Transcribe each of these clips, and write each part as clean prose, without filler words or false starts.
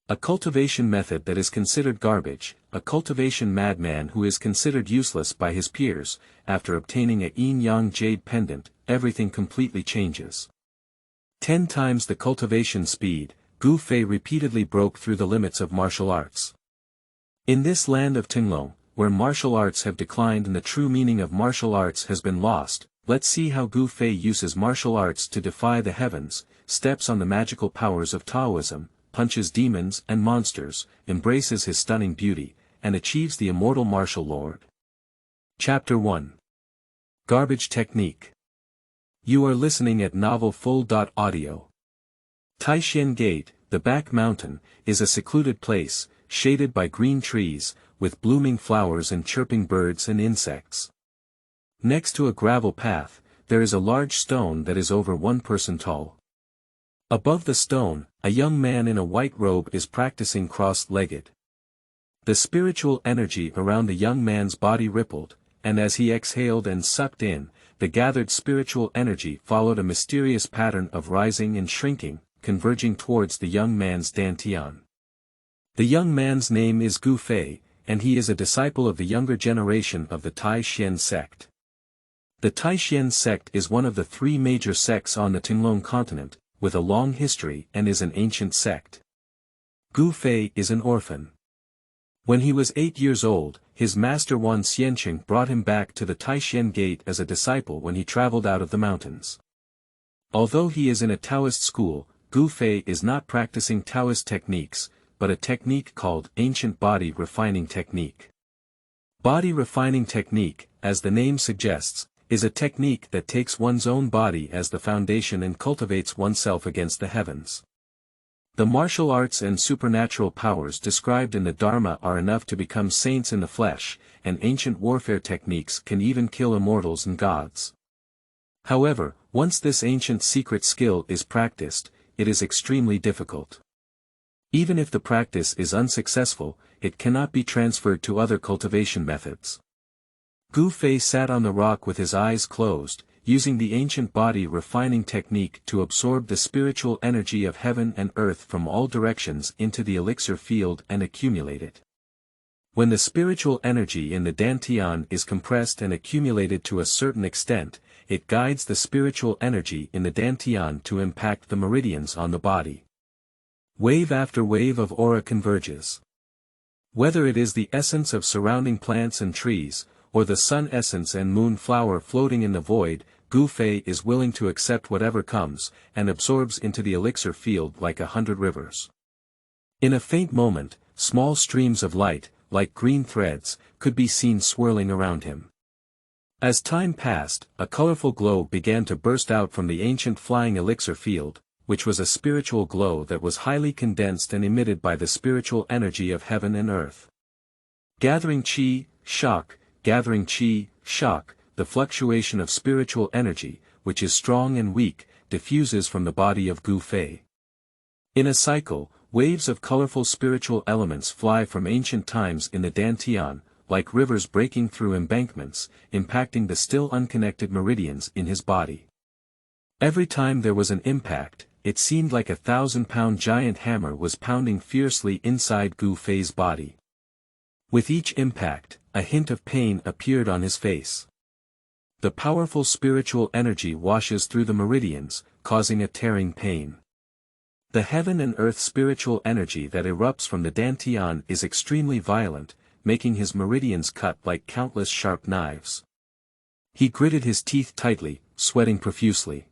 A cultivation method that is considered garbage, a cultivation madman who is considered useless by his peers. After obtaining a Yin Yang jade pendant, everything completely changes. 10 times the cultivation speed, Gu Fei repeatedly broke through the limits of martial arts. In this land of Tenglong, where martial arts have declined and the true meaning of martial arts has been lost, let's see how Gu Fei uses martial arts to defy the heavens, steps on the magical powers of Taoism, punches demons and monsters, embraces his stunning beauty, and achieves the Immortal Martial Lord. Chapter 1. Garbage Technique. You are listening at novelfull.audio. Taishan Gate, the back mountain, is a secluded place, shaded by green trees, with blooming flowers and chirping birds and insects. Next to a gravel path, there is a large stone that is over 1 person tall. Above the stone, a young man in a white robe is practicing cross-legged. The spiritual energy around the young man's body rippled, and as he exhaled and sucked in, the gathered spiritual energy followed a mysterious pattern of rising and shrinking, converging towards the young man's dantian. The young man's name is Gu Fei, and he is a disciple of the younger generation of the Taishan sect. The Taishan sect is one of the 3 major sects on the Tenglong continent, with a long history and is an ancient sect. Gu Fei is an orphan. When he was 8 years old, his master Wan Xianqing brought him back to the Taishan Gate as a disciple when he traveled out of the mountains. Although he is in a Taoist school, Gu Fei is not practicing Taoist techniques, but a technique called Ancient Body Refining Technique. Body Refining Technique, as the name suggests, is a technique that takes one's own body as the foundation and cultivates oneself against the heavens. The martial arts and supernatural powers described in the Dharma are enough to become saints in the flesh, and ancient warfare techniques can even kill immortals and gods. However, once this ancient secret skill is practiced, it is extremely difficult. Even if the practice is unsuccessful, it cannot be transferred to other cultivation methods. Gu Fei sat on the rock with his eyes closed, using the ancient body refining technique to absorb the spiritual energy of heaven and earth from all directions into the elixir field and accumulate it. When the spiritual energy in the dantian is compressed and accumulated to a certain extent, it guides the spiritual energy in the dantian to impact the meridians on the body. Wave after wave of aura converges. Whether it is the essence of surrounding plants and trees, or the sun essence and moon flower floating in the void, Gu Fei is willing to accept whatever comes, and absorbs into the elixir field like 100 rivers. In a faint moment, small streams of light, like green threads, could be seen swirling around him. As time passed, a colorful glow began to burst out from the ancient flying elixir field, which was a spiritual glow that was highly condensed and emitted by the spiritual energy of heaven and earth. Gathering chi, shock, gathering chi, shock, the fluctuation of spiritual energy, which is strong and weak, diffuses from the body of Gu Fei. In a cycle, waves of colorful spiritual elements fly from ancient times in the dantian, like rivers breaking through embankments, impacting the still unconnected meridians in his body. Every time there was an impact, it seemed like a 1,000-pound giant hammer was pounding fiercely inside Gu Fei's body. With each impact, a hint of pain appeared on his face. The powerful spiritual energy washes through the meridians, causing a tearing pain. The heaven and earth spiritual energy that erupts from the dantian is extremely violent, making his meridians cut like countless sharp knives. He gritted his teeth tightly, sweating profusely.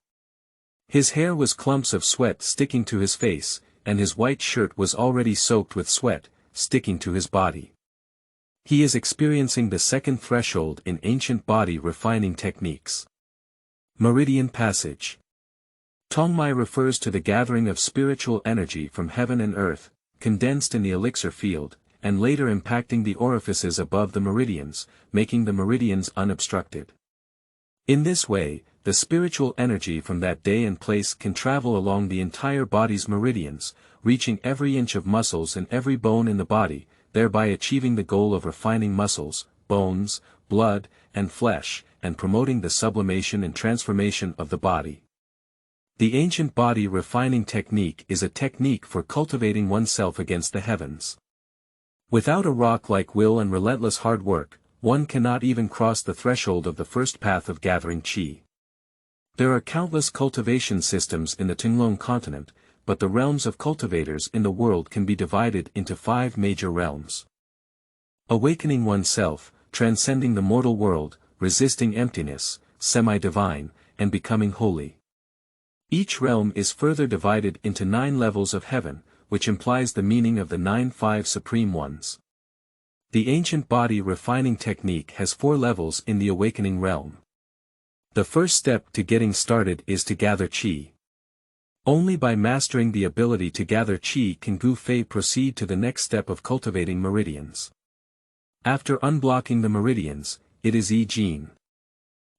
His hair was clumps of sweat sticking to his face, and his white shirt was already soaked with sweat, sticking to his body. He is experiencing the second threshold in ancient body refining techniques. Meridian Passage. Tongmai refers to the gathering of spiritual energy from heaven and earth, condensed in the elixir field, and later impacting the orifices above the meridians, making the meridians unobstructed. In this way, the spiritual energy from that day and place can travel along the entire body's meridians, reaching every inch of muscles and every bone in the body, thereby achieving the goal of refining muscles, bones, blood, and flesh, and promoting the sublimation and transformation of the body. The ancient body refining technique is a technique for cultivating oneself against the heavens. Without a rock-like will and relentless hard work, one cannot even cross the threshold of the first path of gathering qi. There are countless cultivation systems in the Tenglong continent, but the realms of cultivators in the world can be divided into 5 major realms. Awakening oneself, transcending the mortal world, resisting emptiness, semi-divine, and becoming holy. Each realm is further divided into 9 levels of heaven, which implies the meaning of the 9 supreme ones. The ancient body refining technique has 4 levels in the awakening realm. The first step to getting started is to gather qi. Only by mastering the ability to gather qi can Gu Fei proceed to the next step of cultivating meridians. After unblocking the meridians, it is Yi Jin.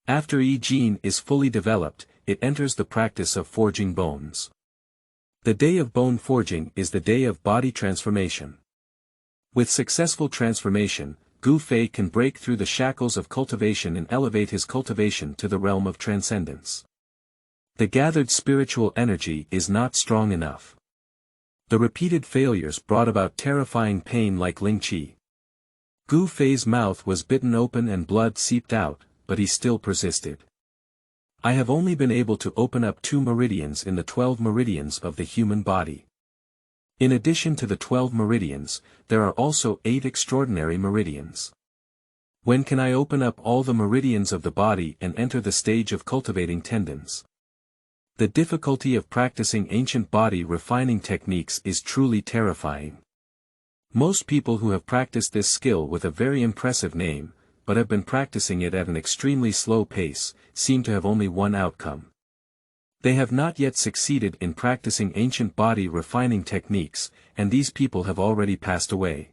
After Yi Jin is fully developed, it enters the practice of forging bones. The day of bone forging is the day of body transformation. With successful transformation, Gu Fei can break through the shackles of cultivation and elevate his cultivation to the realm of transcendence. The gathered spiritual energy is not strong enough. The repeated failures brought about terrifying pain like Ling Qi. Gu Fei's mouth was bitten open and blood seeped out, but he still persisted. I have only been able to open up 2 meridians in the 12 meridians of the human body. In addition to the 12 meridians, there are also 8 extraordinary meridians. When can I open up all the meridians of the body and enter the stage of cultivating tendons? The difficulty of practicing ancient body refining techniques is truly terrifying. Most people who have practiced this skill with a very impressive name, but have been practicing it at an extremely slow pace, seem to have only one outcome. They have not yet succeeded in practicing ancient body refining techniques, and these people have already passed away.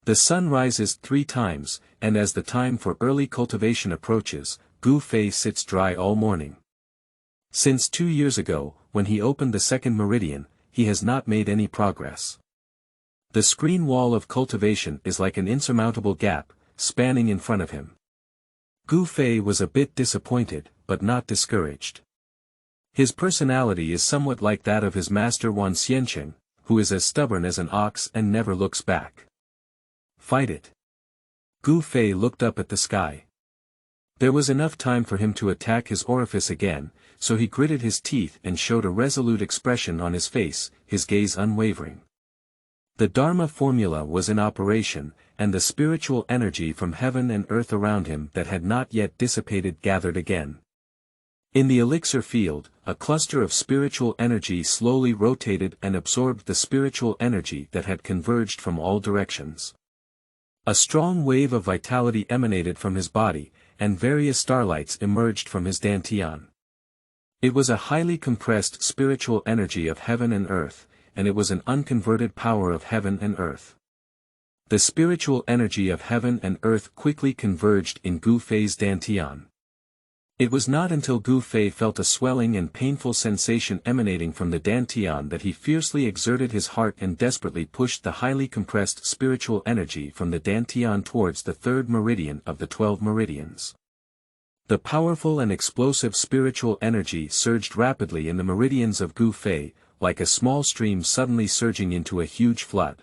The sun rises 3 times, and as the time for early cultivation approaches, Gu Fei sits dry all morning. Since 2 years ago, when he opened the 2nd meridian, he has not made any progress. The screen wall of cultivation is like an insurmountable gap, spanning in front of him. Gu Fei was a bit disappointed, but not discouraged. His personality is somewhat like that of his master Wan Xiancheng, who is as stubborn as an ox and never looks back. Fight it. Gu Fei looked up at the sky. There was enough time for him to attack his orifice again, so he gritted his teeth and showed a resolute expression on his face, his gaze unwavering. The Dharma formula was in operation, and the spiritual energy from heaven and earth around him that had not yet dissipated gathered again. In the elixir field, a cluster of spiritual energy slowly rotated and absorbed the spiritual energy that had converged from all directions. A strong wave of vitality emanated from his body, and various starlights emerged from his dantian. It was a highly compressed spiritual energy of heaven and earth, and it was an unconverted power of heaven and earth. The spiritual energy of heaven and earth quickly converged in Gu Fei's dantian. It was not until Gu Fei felt a swelling and painful sensation emanating from the dantian that he fiercely exerted his heart and desperately pushed the highly compressed spiritual energy from the dantian towards the 3rd meridian of the 12 meridians. The powerful and explosive spiritual energy surged rapidly in the meridians of Gu Fei, like a small stream suddenly surging into a huge flood.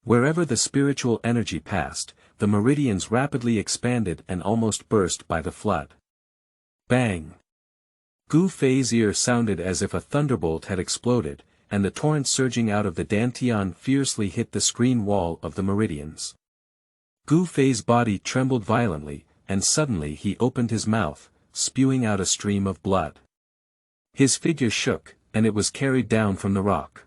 Wherever the spiritual energy passed, the meridians rapidly expanded and almost burst by the flood. Bang! Gu Fei's ear sounded as if a thunderbolt had exploded, and the torrent surging out of the dantian fiercely hit the screen wall of the meridians. Gu Fei's body trembled violently, and suddenly he opened his mouth, spewing out a stream of blood. His figure shook, and it was carried down from the rock.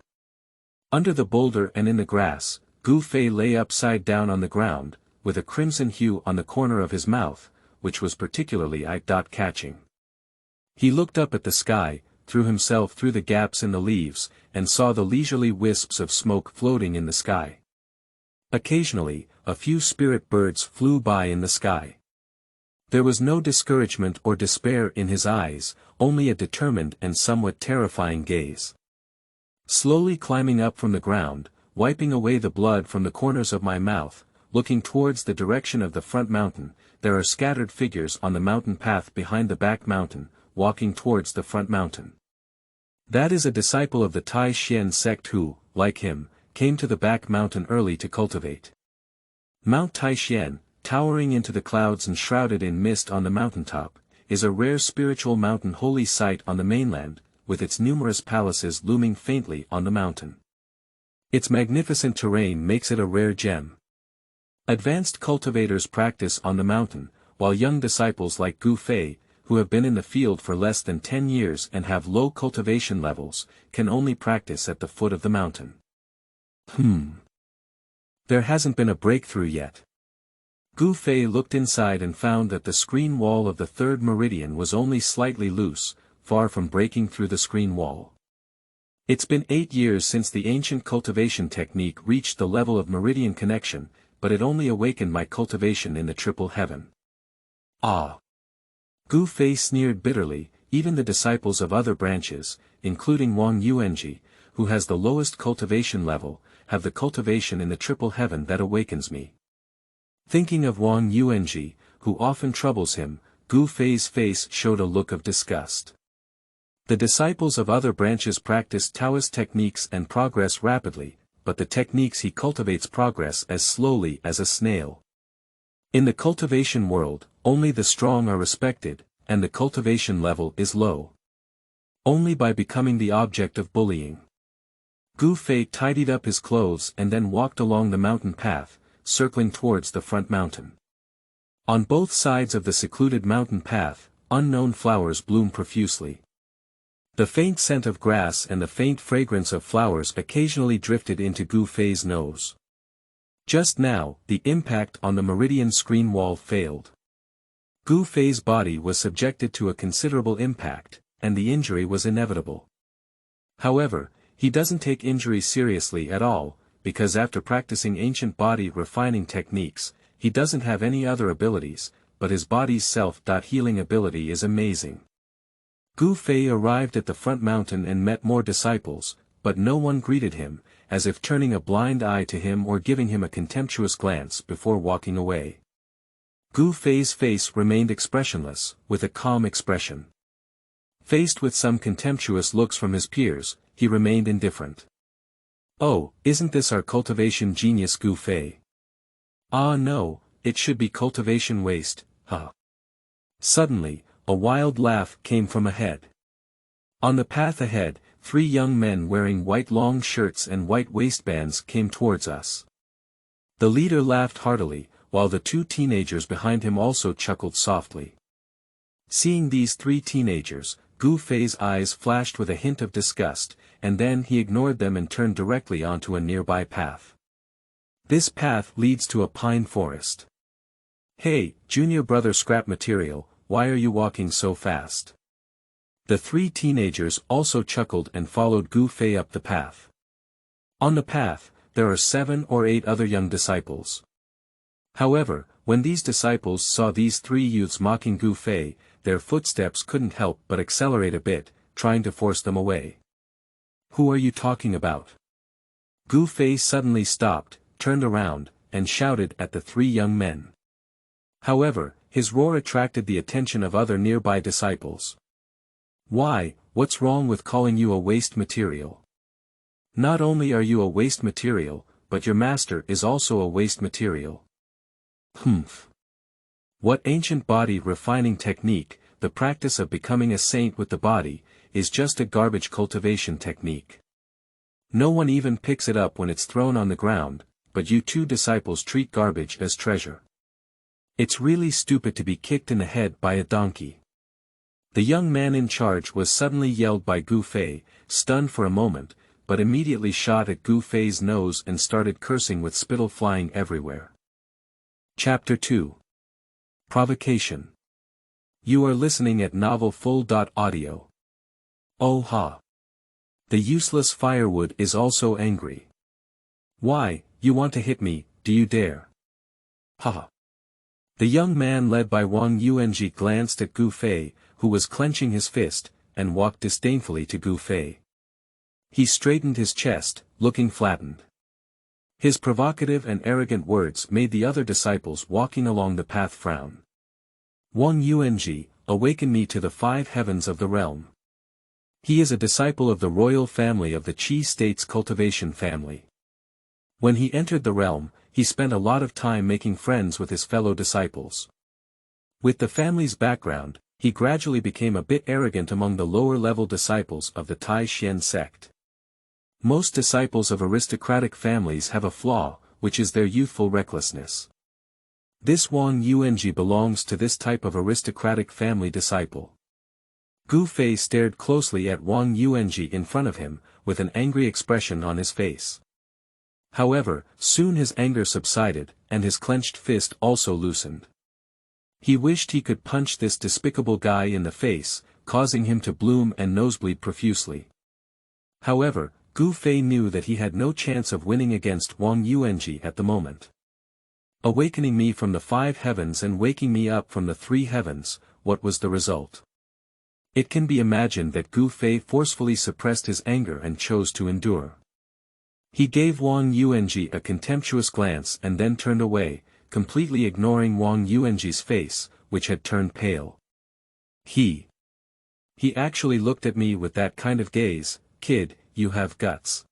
Under the boulder and in the grass, Gu Fei lay upside down on the ground, with a crimson hue on the corner of his mouth, which was particularly eye-catching. He looked up at the sky, threw himself through the gaps in the leaves, and saw the leisurely wisps of smoke floating in the sky. Occasionally, a few spirit birds flew by in the sky. There was no discouragement or despair in his eyes, only a determined and somewhat terrifying gaze. Slowly climbing up from the ground, wiping away the blood from the corners of my mouth, looking towards the direction of the front mountain, there are scattered figures on the mountain path behind the back mountain, walking towards the front mountain. That is a disciple of the Tai Xian sect who, like him, came to the back mountain early to cultivate. Mount Tai Xian, towering into the clouds and shrouded in mist on the mountaintop, is a rare spiritual mountain holy site on the mainland, with its numerous palaces looming faintly on the mountain. Its magnificent terrain makes it a rare gem. Advanced cultivators practice on the mountain, while young disciples like Gu Fei, who have been in the field for less than 10 years and have low cultivation levels, can only practice at the foot of the mountain. There hasn't been a breakthrough yet. Gu Fei looked inside and found that the screen wall of the third meridian was only slightly loose, far from breaking through the screen wall. It's been 8 years since the ancient cultivation technique reached the level of meridian connection, but it only awakened my cultivation in the triple heaven. Ah! Gu Fei sneered bitterly. Even the disciples of other branches, including Wang Yuanji, who has the lowest cultivation level, have the cultivation in the triple heaven that awakens me. Thinking of Wang Yuanji, who often troubles him, Gu Fei's face showed a look of disgust. The disciples of other branches practice Taoist techniques and progress rapidly, but the techniques he cultivates progress as slowly as a snail. In the cultivation world, only the strong are respected, and the cultivation level is low. Only by becoming the object of bullying. Gu Fei tidied up his clothes and then walked along the mountain path, circling towards the front mountain. On both sides of the secluded mountain path, unknown flowers bloom profusely. The faint scent of grass and the faint fragrance of flowers occasionally drifted into Gu Fei's nose. Just now, the impact on the meridian screen wall failed. Gu Fei's body was subjected to a considerable impact, and the injury was inevitable. However, he doesn't take injury seriously at all, because after practicing ancient body refining techniques, he doesn't have any other abilities, but his body's self-healing ability is amazing. Gu Fei arrived at the front mountain and met more disciples, but no one greeted him, as if turning a blind eye to him or giving him a contemptuous glance before walking away. Gu Fei's face remained expressionless, with a calm expression. Faced with some contemptuous looks from his peers, he remained indifferent. Oh, isn't this our cultivation genius Gu Fei? Ah no, it should be cultivation waste, huh? Suddenly, a wild laugh came from ahead. On the path ahead, 3 young men wearing white long shirts and white waistbands came towards us. The leader laughed heartily, while the 2 teenagers behind him also chuckled softly. Seeing these 3 teenagers, Gu Fei's eyes flashed with a hint of disgust, and then he ignored them and turned directly onto a nearby path. This path leads to a pine forest. Hey, junior brother scrap material, why are you walking so fast? The 3 teenagers also chuckled and followed Gu Fei up the path. On the path, there are 7 or 8 other young disciples. However, when these disciples saw these 3 youths mocking Gu Fei, their footsteps couldn't help but accelerate a bit, trying to force them away. Who are you talking about? Gu Fei suddenly stopped, turned around, and shouted at the 3 young men. However, his roar attracted the attention of other nearby disciples. Why, what's wrong with calling you a waste material? Not only are you a waste material, but your master is also a waste material. What ancient body refining technique, the practice of becoming a saint with the body, is just a garbage cultivation technique. No one even picks it up when it's thrown on the ground, but you 2 disciples treat garbage as treasure. It's really stupid to be kicked in the head by a donkey. The young man in charge was suddenly yelled by Gu Fei, stunned for a moment, but immediately shot at Gu Fei's nose and started cursing with spittle flying everywhere. Chapter 2. Provocation. You are listening at novelfull.audio. Oh ha! The useless firewood is also angry. Why, you want to hit me, do you dare? Ha! The young man led by Wang Yuanji glanced at Gu Fei, who was clenching his fist, and walked disdainfully to Gu Fei. He straightened his chest, looking flattened. His provocative and arrogant words made the other disciples walking along the path frown. Wang Yuanji, awaken me to the 5 heavens of the realm. He is a disciple of the royal family of the Qi state's Cultivation family. When he entered the realm, he spent a lot of time making friends with his fellow disciples. With the family's background, he gradually became a bit arrogant among the lower-level disciples of the Taoism sect. Most disciples of aristocratic families have a flaw, which is their youthful recklessness. This Wang Yuanji belongs to this type of aristocratic family disciple. Gu Fei stared closely at Wang Yuanji in front of him, with an angry expression on his face. However, soon his anger subsided, and his clenched fist also loosened. He wished he could punch this despicable guy in the face, causing him to bloom and nosebleed profusely. However, Gu Fei knew that he had no chance of winning against Wang Yuanji at the moment. Awakening me from the 5 heavens and waking me up from the 3 heavens, what was the result? It can be imagined that Gu Fei forcefully suppressed his anger and chose to endure. He gave Wang Yuanji a contemptuous glance and then turned away, completely ignoring Wang Yuanji's face, which had turned pale. He actually looked at me with that kind of gaze. Kid, you have guts.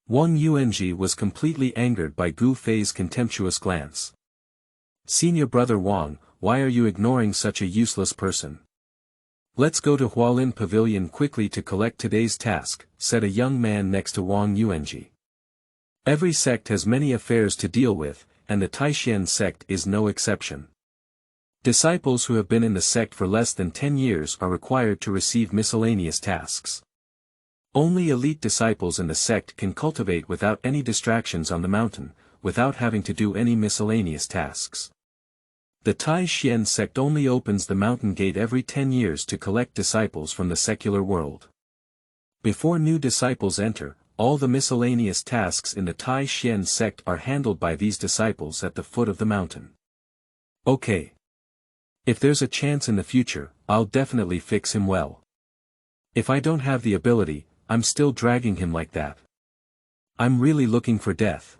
Wang Yuanji was completely angered by Gu Fei's contemptuous glance. Senior brother Wang, why are you ignoring such a useless person? Let's go to Hualin Pavilion quickly to collect today's task, said a young man next to Wang Yuanji. Every sect has many affairs to deal with, and the Taoism sect is no exception. Disciples who have been in the sect for less than 10 years are required to receive miscellaneous tasks. Only elite disciples in the sect can cultivate without any distractions on the mountain, without having to do any miscellaneous tasks. The Taoism sect only opens the mountain gate every 10 years to collect disciples from the secular world. Before new disciples enter, all the miscellaneous tasks in the Taoism sect are handled by these disciples at the foot of the mountain. Okay. If there's a chance in the future, I'll definitely fix him well. If I don't have the ability, I'm still dragging him like that. I'm really looking for death.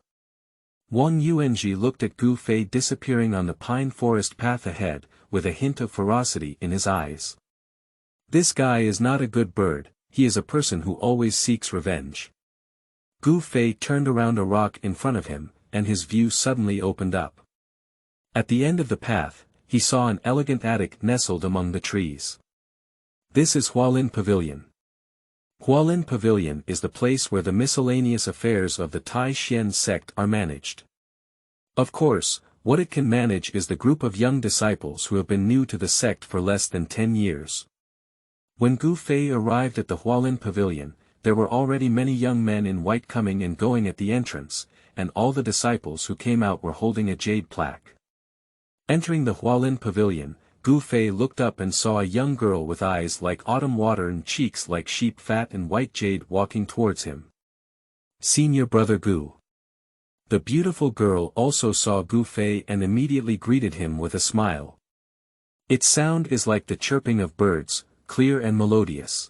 Wang Yuanji looked at Gu Fei disappearing on the pine forest path ahead, with a hint of ferocity in his eyes. This guy is not a good bird, he is a person who always seeks revenge. Gu Fei turned around a rock in front of him, and his view suddenly opened up. At the end of the path, he saw an elegant attic nestled among the trees. This is Hualin Pavilion. Hualin Pavilion is the place where the miscellaneous affairs of the Taoism sect are managed. Of course, what it can manage is the group of young disciples who have been new to the sect for less than 10 years. When Gu Fei arrived at the Hualin Pavilion, there were already many young men in white coming and going at the entrance, and all the disciples who came out were holding a jade plaque. Entering the Hualin Pavilion, Gu Fei looked up and saw a young girl with eyes like autumn water and cheeks like sheep fat and white jade walking towards him. Senior brother Gu. The beautiful girl also saw Gu Fei and immediately greeted him with a smile. Its sound is like the chirping of birds, clear and melodious.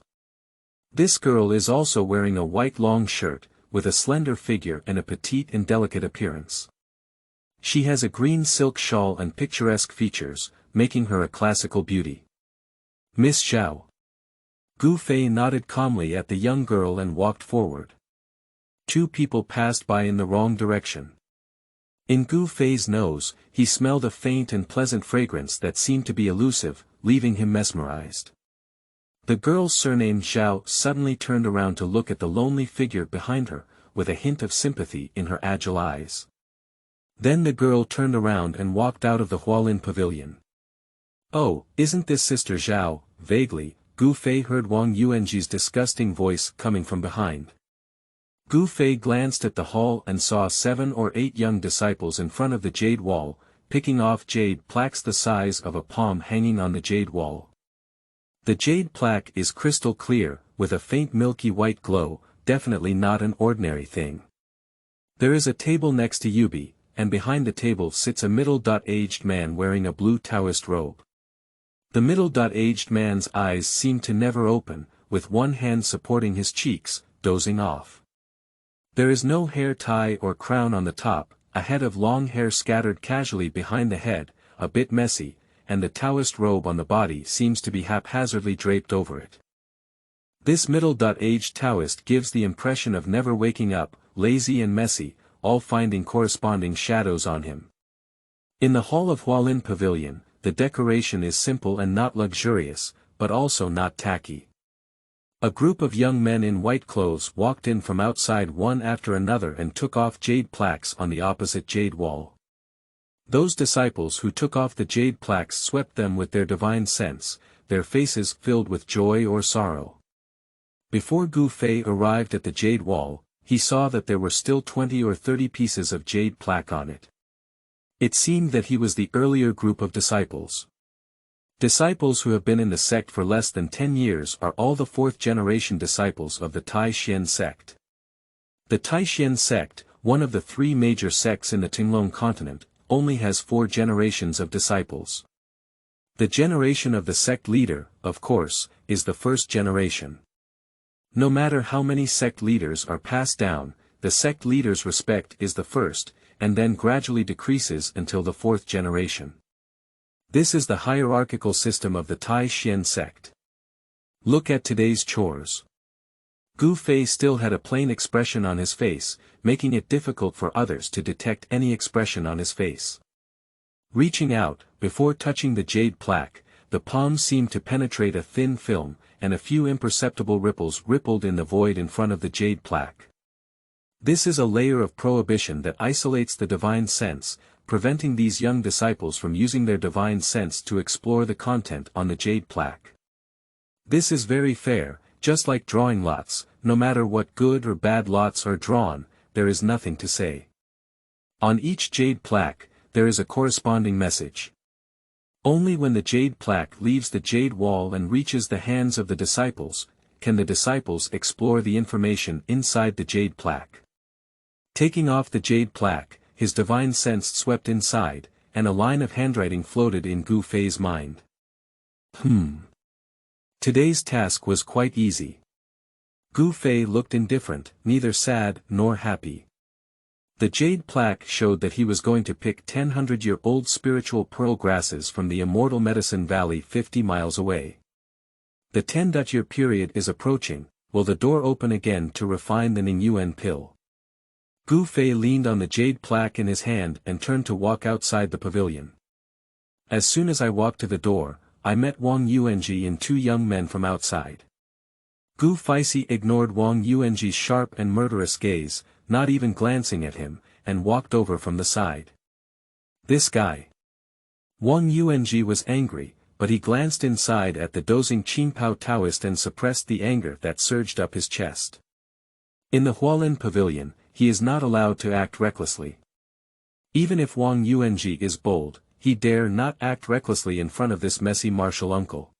This girl is also wearing a white long shirt, with a slender figure and a petite and delicate appearance. She has a green silk shawl and picturesque features, making her a classical beauty. Miss Zhao. Gu Fei nodded calmly at the young girl and walked forward. 2 people passed by in the wrong direction. In Gu Fei's nose, he smelled a faint and pleasant fragrance that seemed to be elusive, leaving him mesmerized. The girl's surname Zhao suddenly turned around to look at the lonely figure behind her, with a hint of sympathy in her agile eyes. Then the girl turned around and walked out of the Hualin Pavilion. Oh, isn't this Sister Zhao? Vaguely, Gu Fei heard Wang Yuanji's disgusting voice coming from behind. Gu Fei glanced at the hall and saw 7 or 8 young disciples in front of the jade wall, picking off jade plaques the size of a palm hanging on the jade wall. The jade plaque is crystal clear, with a faint milky white glow, definitely not an ordinary thing. There is a table next to Yubi, and behind the table sits a middle-aged man wearing a blue Taoist robe. The middle-aged man's eyes seem to never open, with one hand supporting his cheeks, dozing off. There is no hair tie or crown on the top, a head of long hair scattered casually behind the head, a bit messy, and the Taoist robe on the body seems to be haphazardly draped over it. This middle-aged Taoist gives the impression of never waking up, lazy and messy, all finding corresponding shadows on him. In the hall of Hualin Pavilion, the decoration is simple and not luxurious, but also not tacky. A group of young men in white clothes walked in from outside one after another and took off jade plaques on the opposite jade wall. Those disciples who took off the jade plaques swept them with their divine sense, their faces filled with joy or sorrow. Before Gu Fei arrived at the jade wall, he saw that there were still 20 or 30 pieces of jade plaque on it. It seemed that he was the earlier group of disciples. Disciples who have been in the sect for less than 10 years are all the fourth-generation disciples of the Taoism sect. The Taoism sect, one of the three major sects in the Tenglong continent, only has 4 generations of disciples. The generation of the sect leader, of course, is the first generation. No matter how many sect leaders are passed down, the sect leader's respect is the first, and then gradually decreases until the 4th generation. This is the hierarchical system of the Taoism sect. Look at today's chores. Gu Fei still had a plain expression on his face, making it difficult for others to detect any expression on his face. Reaching out, before touching the jade plaque, the palm seemed to penetrate a thin film, and a few imperceptible ripples rippled in the void in front of the jade plaque. This is a layer of prohibition that isolates the divine sense, preventing these young disciples from using their divine sense to explore the content on the jade plaque. This is very fair, just like drawing lots, no matter what good or bad lots are drawn, there is nothing to say. On each jade plaque, there is a corresponding message. Only when the jade plaque leaves the jade wall and reaches the hands of the disciples, can the disciples explore the information inside the jade plaque. Taking off the jade plaque, his divine sense swept inside, and a line of handwriting floated in Gu Fei's mind. Today's task was quite easy. Gu Fei looked indifferent, neither sad nor happy. The jade plaque showed that he was going to pick 100-year-old spiritual pearl grasses from the Immortal Medicine Valley 50 miles away. The 10-year period is approaching. Will the door open again to refine the Ningyuan pill? Gu Fei leaned on the jade plaque in his hand and turned to walk outside the pavilion. As soon as I walked to the door, I met Wang Yuanji and 2 young men from outside. Gu Fei ignored Wang Yuanji's sharp and murderous gaze, not even glancing at him, and walked over from the side. This guy. Wang Yuanji was angry, but he glanced inside at the dozing Qingpao Taoist and suppressed the anger that surged up his chest. In the Hualin Pavilion, he is not allowed to act recklessly. Even if Wang Yuanji is bold, he dare not act recklessly in front of this messy martial uncle.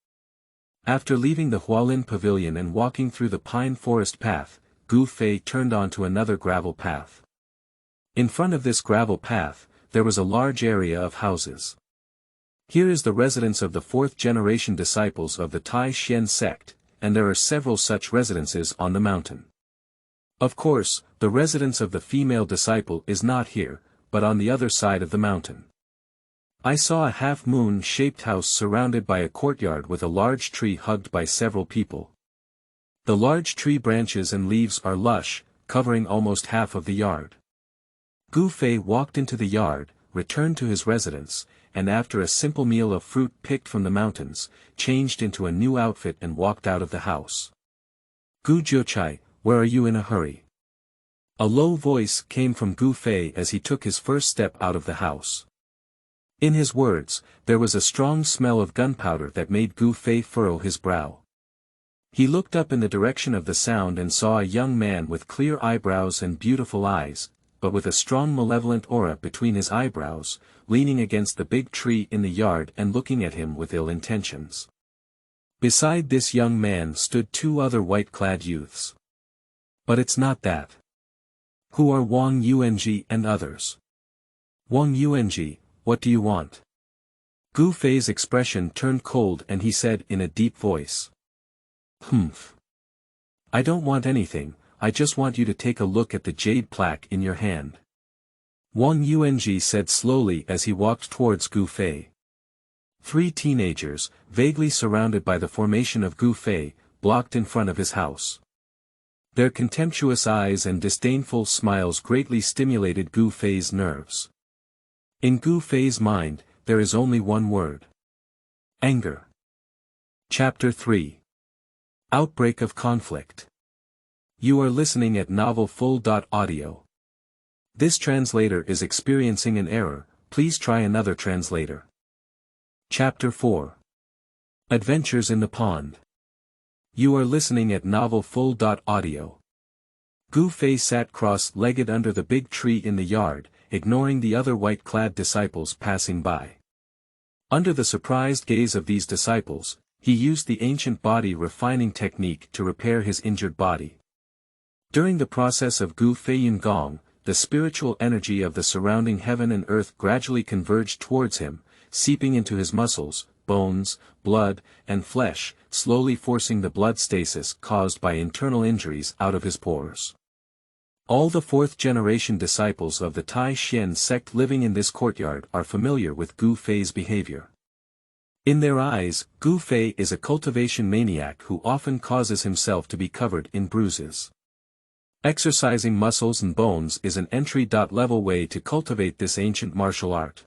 After leaving the Hualin Pavilion and walking through the pine forest path, Gu Fei turned onto another gravel path. In front of this gravel path, there was a large area of houses. Here is the residence of the 4th-generation disciples of the Taoism sect, and there are several such residences on the mountain. Of course, the residence of the female disciple is not here, but on the other side of the mountain. I saw a half-moon-shaped house surrounded by a courtyard with a large tree hugged by several people. The large tree branches and leaves are lush, covering almost half of the yard. Gu Fei walked into the yard, returned to his residence, and after a simple meal of fruit picked from the mountains, changed into a new outfit and walked out of the house. Gu Jiuchai, where are you in a hurry? A low voice came from Gu Fei as he took his first step out of the house. In his words, there was a strong smell of gunpowder that made Gu Fei furrow his brow. He looked up in the direction of the sound and saw a young man with clear eyebrows and beautiful eyes, but with a strong malevolent aura between his eyebrows, leaning against the big tree in the yard and looking at him with ill intentions. Beside this young man stood 2 other white-clad youths. But it's not that. Who are Wang Yuanji and others? Wang Yuanji, what do you want? Gu Fei's expression turned cold and he said in a deep voice. I don't want anything, I just want you to take a look at the jade plaque in your hand. Wang Yuanji said slowly as he walked towards Gu Fei. 3 teenagers, vaguely surrounded by the formation of Gu Fei, blocked in front of his house. Their contemptuous eyes and disdainful smiles greatly stimulated Gu Fei's nerves. In Gu Fei's mind, there is only one word: anger. Chapter 3. Outbreak of Conflict. You are listening at novelfull.audio. This translator is experiencing an error, please try another translator. Chapter 4. Adventures in the Pond. You are listening at novelfull.audio. Gu Fei sat cross-legged under the big tree in the yard, ignoring the other white-clad disciples passing by. Under the surprised gaze of these disciples, he used the ancient body refining technique to repair his injured body. During the process of Gu Fei Yin Gong, the spiritual energy of the surrounding heaven and earth gradually converged towards him, seeping into his muscles, bones, blood, and flesh, slowly forcing the blood stasis caused by internal injuries out of his pores. All the fourth-generation disciples of the Tai Xian sect living in this courtyard are familiar with Gu Fei's behavior. In their eyes, Gu Fei is a cultivation maniac who often causes himself to be covered in bruises. Exercising muscles and bones is an entry-level way to cultivate this ancient martial art.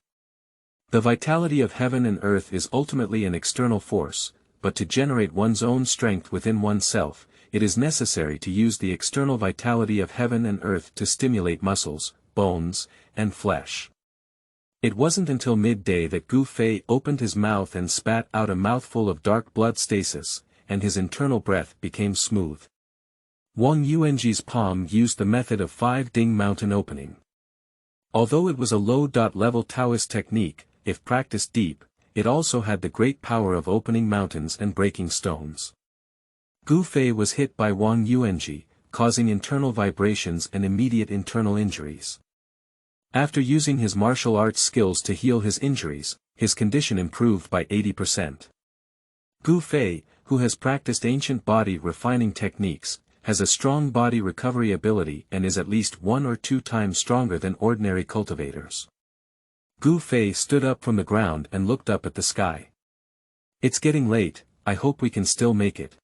The vitality of heaven and earth is ultimately an external force, but to generate one's own strength within oneself, it is necessary to use the external vitality of heaven and earth to stimulate muscles, bones, and flesh. It wasn't until midday that Gu Fei opened his mouth and spat out a mouthful of dark blood stasis, and his internal breath became smooth. Wang Yuanji's palm used the method of 5-ding mountain opening. Although it was a low-level Taoist technique, if practiced deep, it also had the great power of opening mountains and breaking stones. Gu Fei was hit by Wang Yuanji, causing internal vibrations and immediate internal injuries. After using his martial arts skills to heal his injuries, his condition improved by 80%. Gu Fei, who has practiced ancient body refining techniques, has a strong body recovery ability and is at least 1 or 2 times stronger than ordinary cultivators. Gu Fei stood up from the ground and looked up at the sky. It's getting late, I hope we can still make it.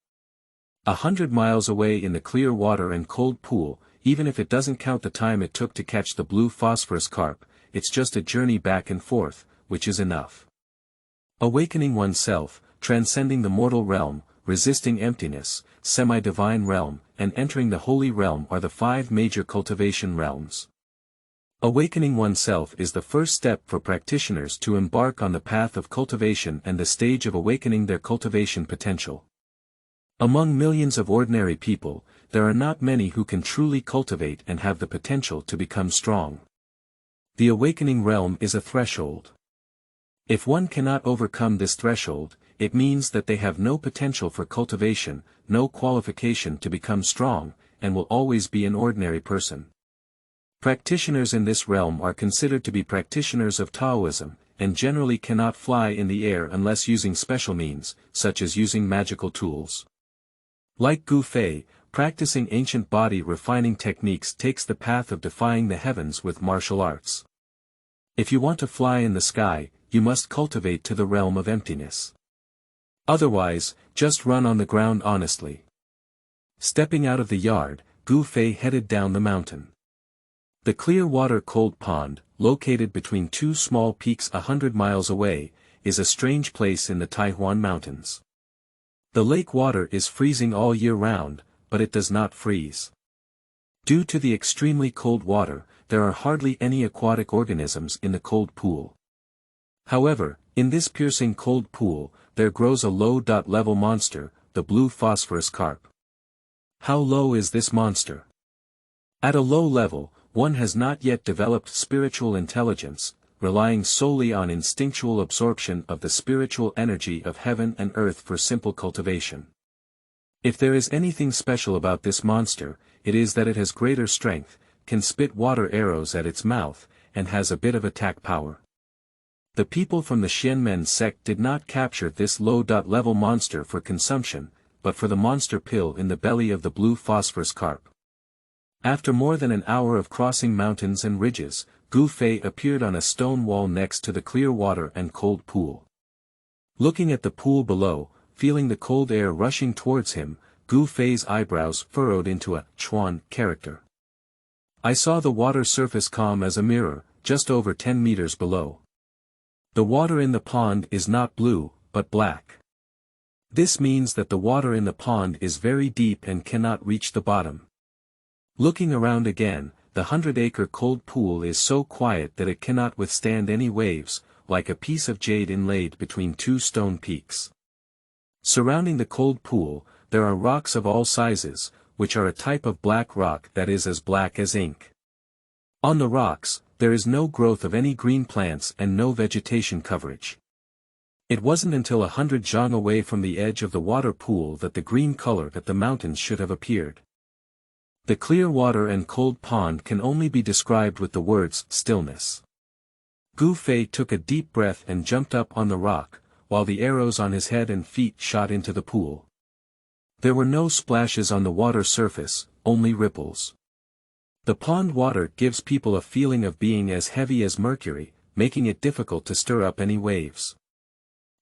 100 miles away in the clear water and cold pool, even if it doesn't count the time it took to catch the blue phosphorus carp, it's just a journey back and forth, which is enough. Awakening oneself, transcending the mortal realm, resisting emptiness, semi-divine realm, and entering the holy realm are the 5 major cultivation realms. Awakening oneself is the first step for practitioners to embark on the path of cultivation and the stage of awakening their cultivation potential. Among millions of ordinary people, there are not many who can truly cultivate and have the potential to become strong. The awakening realm is a threshold. If one cannot overcome this threshold, it means that they have no potential for cultivation, no qualification to become strong, and will always be an ordinary person. Practitioners in this realm are considered to be practitioners of Taoism, and generally cannot fly in the air unless using special means, such as using magical tools. Like Gu Fei, practicing ancient body refining techniques takes the path of defying the heavens with martial arts. If you want to fly in the sky, you must cultivate to the realm of emptiness. Otherwise, just run on the ground honestly. Stepping out of the yard, Gu Fei headed down the mountain. The clear water cold pond, located between 2 small peaks 100 miles away, is a strange place in the Taihuan Mountains. The lake water is freezing all year round, but it does not freeze. Due to the extremely cold water, there are hardly any aquatic organisms in the cold pool. However, in this piercing cold pool, there grows a low-level monster, the blue phosphorus carp. How low is this monster? At a low level, one has not yet developed spiritual intelligence, relying solely on instinctual absorption of the spiritual energy of heaven and earth for simple cultivation. If there is anything special about this monster, it is that it has greater strength, can spit water arrows at its mouth, and has a bit of attack power. The people from the Xianmen sect did not capture this low-level monster for consumption, but for the monster pill in the belly of the blue phosphorus carp. After more than an hour of crossing mountains and ridges, Gu Fei appeared on a stone wall next to the clear water and cold pool. Looking at the pool below, feeling the cold air rushing towards him, Gu Fei's eyebrows furrowed into a Chuan character. I saw the water surface calm as a mirror, just over 10 meters below. The water in the pond is not blue, but black. This means that the water in the pond is very deep and cannot reach the bottom. Looking around again, the 100-acre cold pool is so quiet that it cannot withstand any waves, like a piece of jade inlaid between two stone peaks. Surrounding the cold pool, there are rocks of all sizes, which are a type of black rock that is as black as ink. On the rocks, there is no growth of any green plants and no vegetation coverage. It wasn't until 100 zhang away from the edge of the water pool that the green color at the mountains should have appeared. The clear water and cold pond can only be described with the words stillness. Gu Fei took a deep breath and jumped up on the rock, while the arrows on his head and feet shot into the pool. There were no splashes on the water surface, only ripples. The pond water gives people a feeling of being as heavy as mercury, making it difficult to stir up any waves.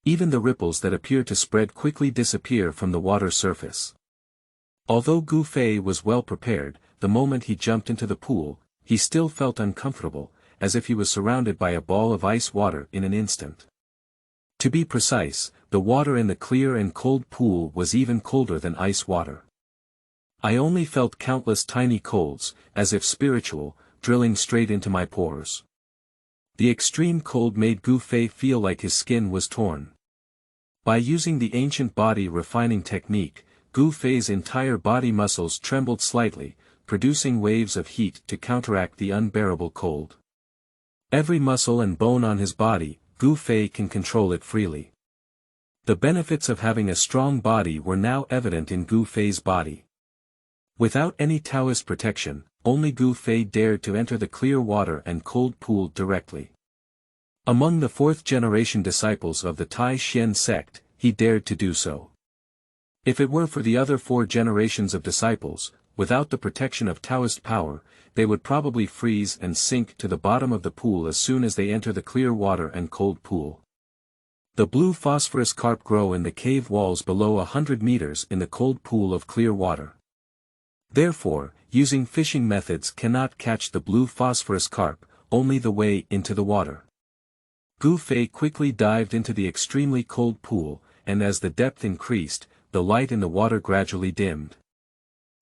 Even the ripples that appear to spread quickly disappear from the water surface. Although Gu Fei was well prepared, the moment he jumped into the pool, he still felt uncomfortable, as if he was surrounded by a ball of ice water in an instant. To be precise, the water in the clear and cold pool was even colder than ice water. I only felt countless tiny colds, as if spiritual, drilling straight into my pores. The extreme cold made Gu Fei feel like his skin was torn. By using the ancient body refining technique, Gu Fei's entire body muscles trembled slightly, producing waves of heat to counteract the unbearable cold. Every muscle and bone on his body, Gu Fei can control it freely. The benefits of having a strong body were now evident in Gu Fei's body. Without any Taoist protection, only Gu Fei dared to enter the clear water and cold pool directly. Among the fourth-generation disciples of the Tai Xian sect, he dared to do so. If it were for the other 4 generations of disciples, without the protection of Taoist power, they would probably freeze and sink to the bottom of the pool as soon as they enter the clear water and cold pool. The blue phosphorus carp grow in the cave walls below 100 meters in the cold pool of clear water. Therefore, using fishing methods cannot catch the blue phosphorus carp, only the way into the water. Gu Fei quickly dived into the extremely cold pool, and as the depth increased, the light in the water gradually dimmed.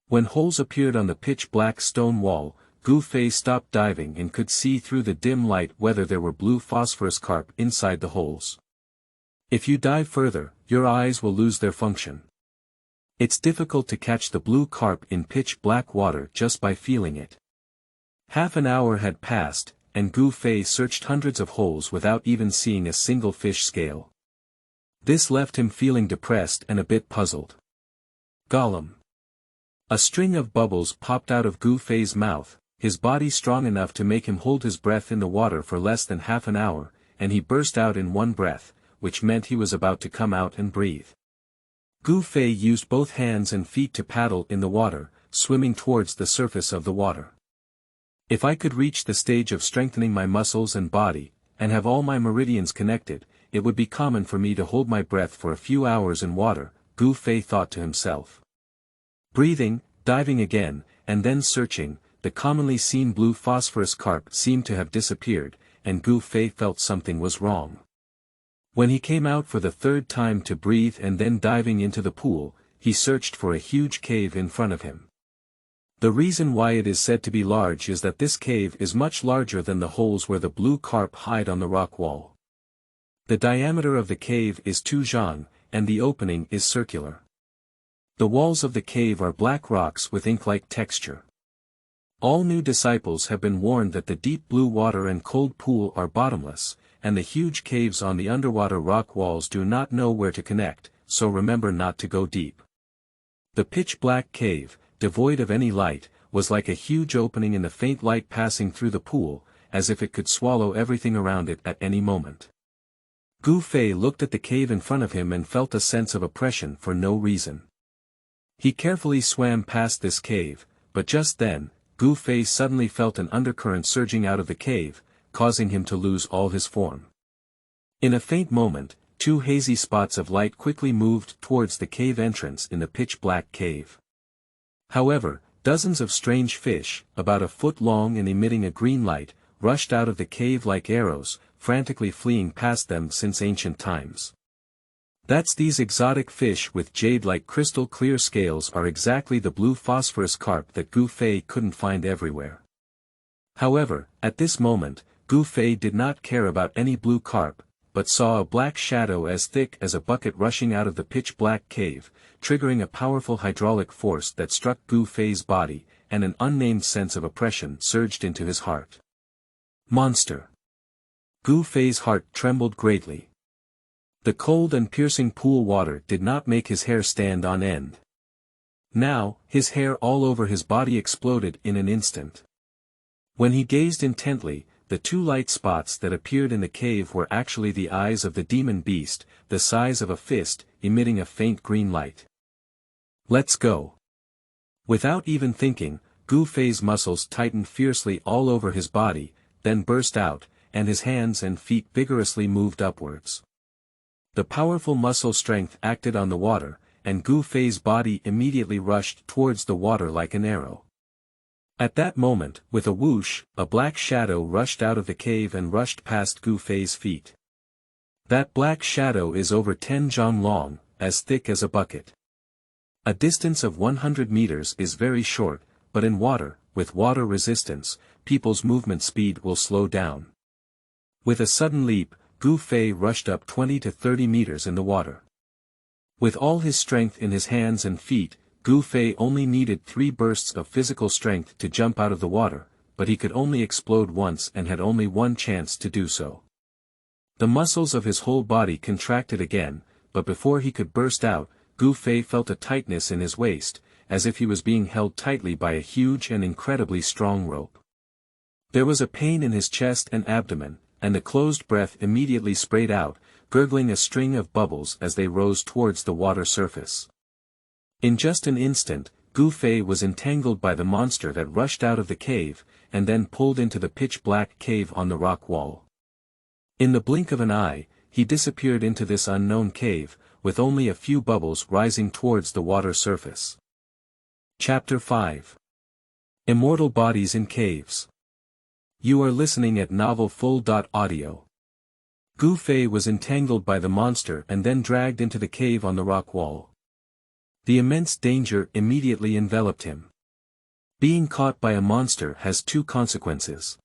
When holes appeared on the pitch-black stone wall, Gu Fei stopped diving and could see through the dim light whether there were blue phosphorus carp inside the holes. If you dive further, your eyes will lose their function. It's difficult to catch the blue carp in pitch-black water just by feeling it. Half an hour had passed, and Gu Fei searched hundreds of holes without even seeing a single fish scale. This left him feeling depressed and a bit puzzled. Gollum. A string of bubbles popped out of Gu Fei's mouth, his body strong enough to make him hold his breath in the water for less than half an hour, and he burst out in one breath, which meant he was about to come out and breathe. Gu Fei used both hands and feet to paddle in the water, swimming towards the surface of the water. If I could reach the stage of strengthening my muscles and body, and have all my meridians connected, it would be common for me to hold my breath for a few hours in water, Gu Fei thought to himself. Breathing, diving again, and then searching, the commonly seen blue phosphorus carp seemed to have disappeared, and Gu Fei felt something was wrong. When he came out for the 3rd time to breathe and then diving into the pool, he searched for a huge cave in front of him. The reason why it is said to be large is that this cave is much larger than the holes where the blue carp hide on the rock wall. The diameter of the cave is 2 zhang, and the opening is circular. The walls of the cave are black rocks with ink-like texture. All new disciples have been warned that the deep blue water and cold pool are bottomless, and the huge caves on the underwater rock walls do not know where to connect, so remember not to go deep. The pitch-black cave, devoid of any light, was like a huge opening in the faint light passing through the pool, as if it could swallow everything around it at any moment. Gu Fei looked at the cave in front of him and felt a sense of oppression for no reason. He carefully swam past this cave, but just then, Gu Fei suddenly felt an undercurrent surging out of the cave, causing him to lose all his form. In a faint moment, two hazy spots of light quickly moved towards the cave entrance in the pitch-black cave. However, dozens of strange fish, about a foot long and emitting a green light, rushed out of the cave like arrows, frantically fleeing past them since ancient times. That's these exotic fish with jade-like crystal-clear scales are exactly the blue phosphorus carp that Gu Fei couldn't find everywhere. However, at this moment, Gu Fei did not care about any blue carp, but saw a black shadow as thick as a bucket rushing out of the pitch-black cave, triggering a powerful hydraulic force that struck Gu Fei's body, and an unnamed sense of oppression surged into his heart. Monster! Gu Fei's heart trembled greatly. The cold and piercing pool water did not make his hair stand on end. Now, his hair all over his body exploded in an instant. When he gazed intently, the two light spots that appeared in the cave were actually the eyes of the demon beast, the size of a fist, emitting a faint green light. Let's go. Without even thinking, Gu Fei's muscles tightened fiercely all over his body, then burst out, and his hands and feet vigorously moved upwards. The powerful muscle strength acted on the water, and Gu Fei's body immediately rushed towards the water like an arrow. At that moment, with a whoosh, a black shadow rushed out of the cave and rushed past Gu Fei's feet. That black shadow is over 10 zhang long, as thick as a bucket. A distance of 100 meters is very short, but in water, with water resistance, people's movement speed will slow down. With a sudden leap, Gu Fei rushed up 20 to 30 meters in the water. With all his strength in his hands and feet, Gu Fei only needed 3 bursts of physical strength to jump out of the water, but he could only explode once and had only one chance to do so. The muscles of his whole body contracted again, but before he could burst out, Gu Fei felt a tightness in his waist, as if he was being held tightly by a huge and incredibly strong rope. There was a pain in his chest and abdomen, and the closed breath immediately sprayed out, gurgling a string of bubbles as they rose towards the water surface. In just an instant, Gu Fei was entangled by the monster that rushed out of the cave, and then pulled into the pitch-black cave on the rock wall. In the blink of an eye, he disappeared into this unknown cave, with only a few bubbles rising towards the water surface. Chapter 5. Immortal Bodies in Caves. You are listening at novelfull.audio. Gu Fei was entangled by the monster and then dragged into the cave on the rock wall. The immense danger immediately enveloped him. Being caught by a monster has 2 consequences.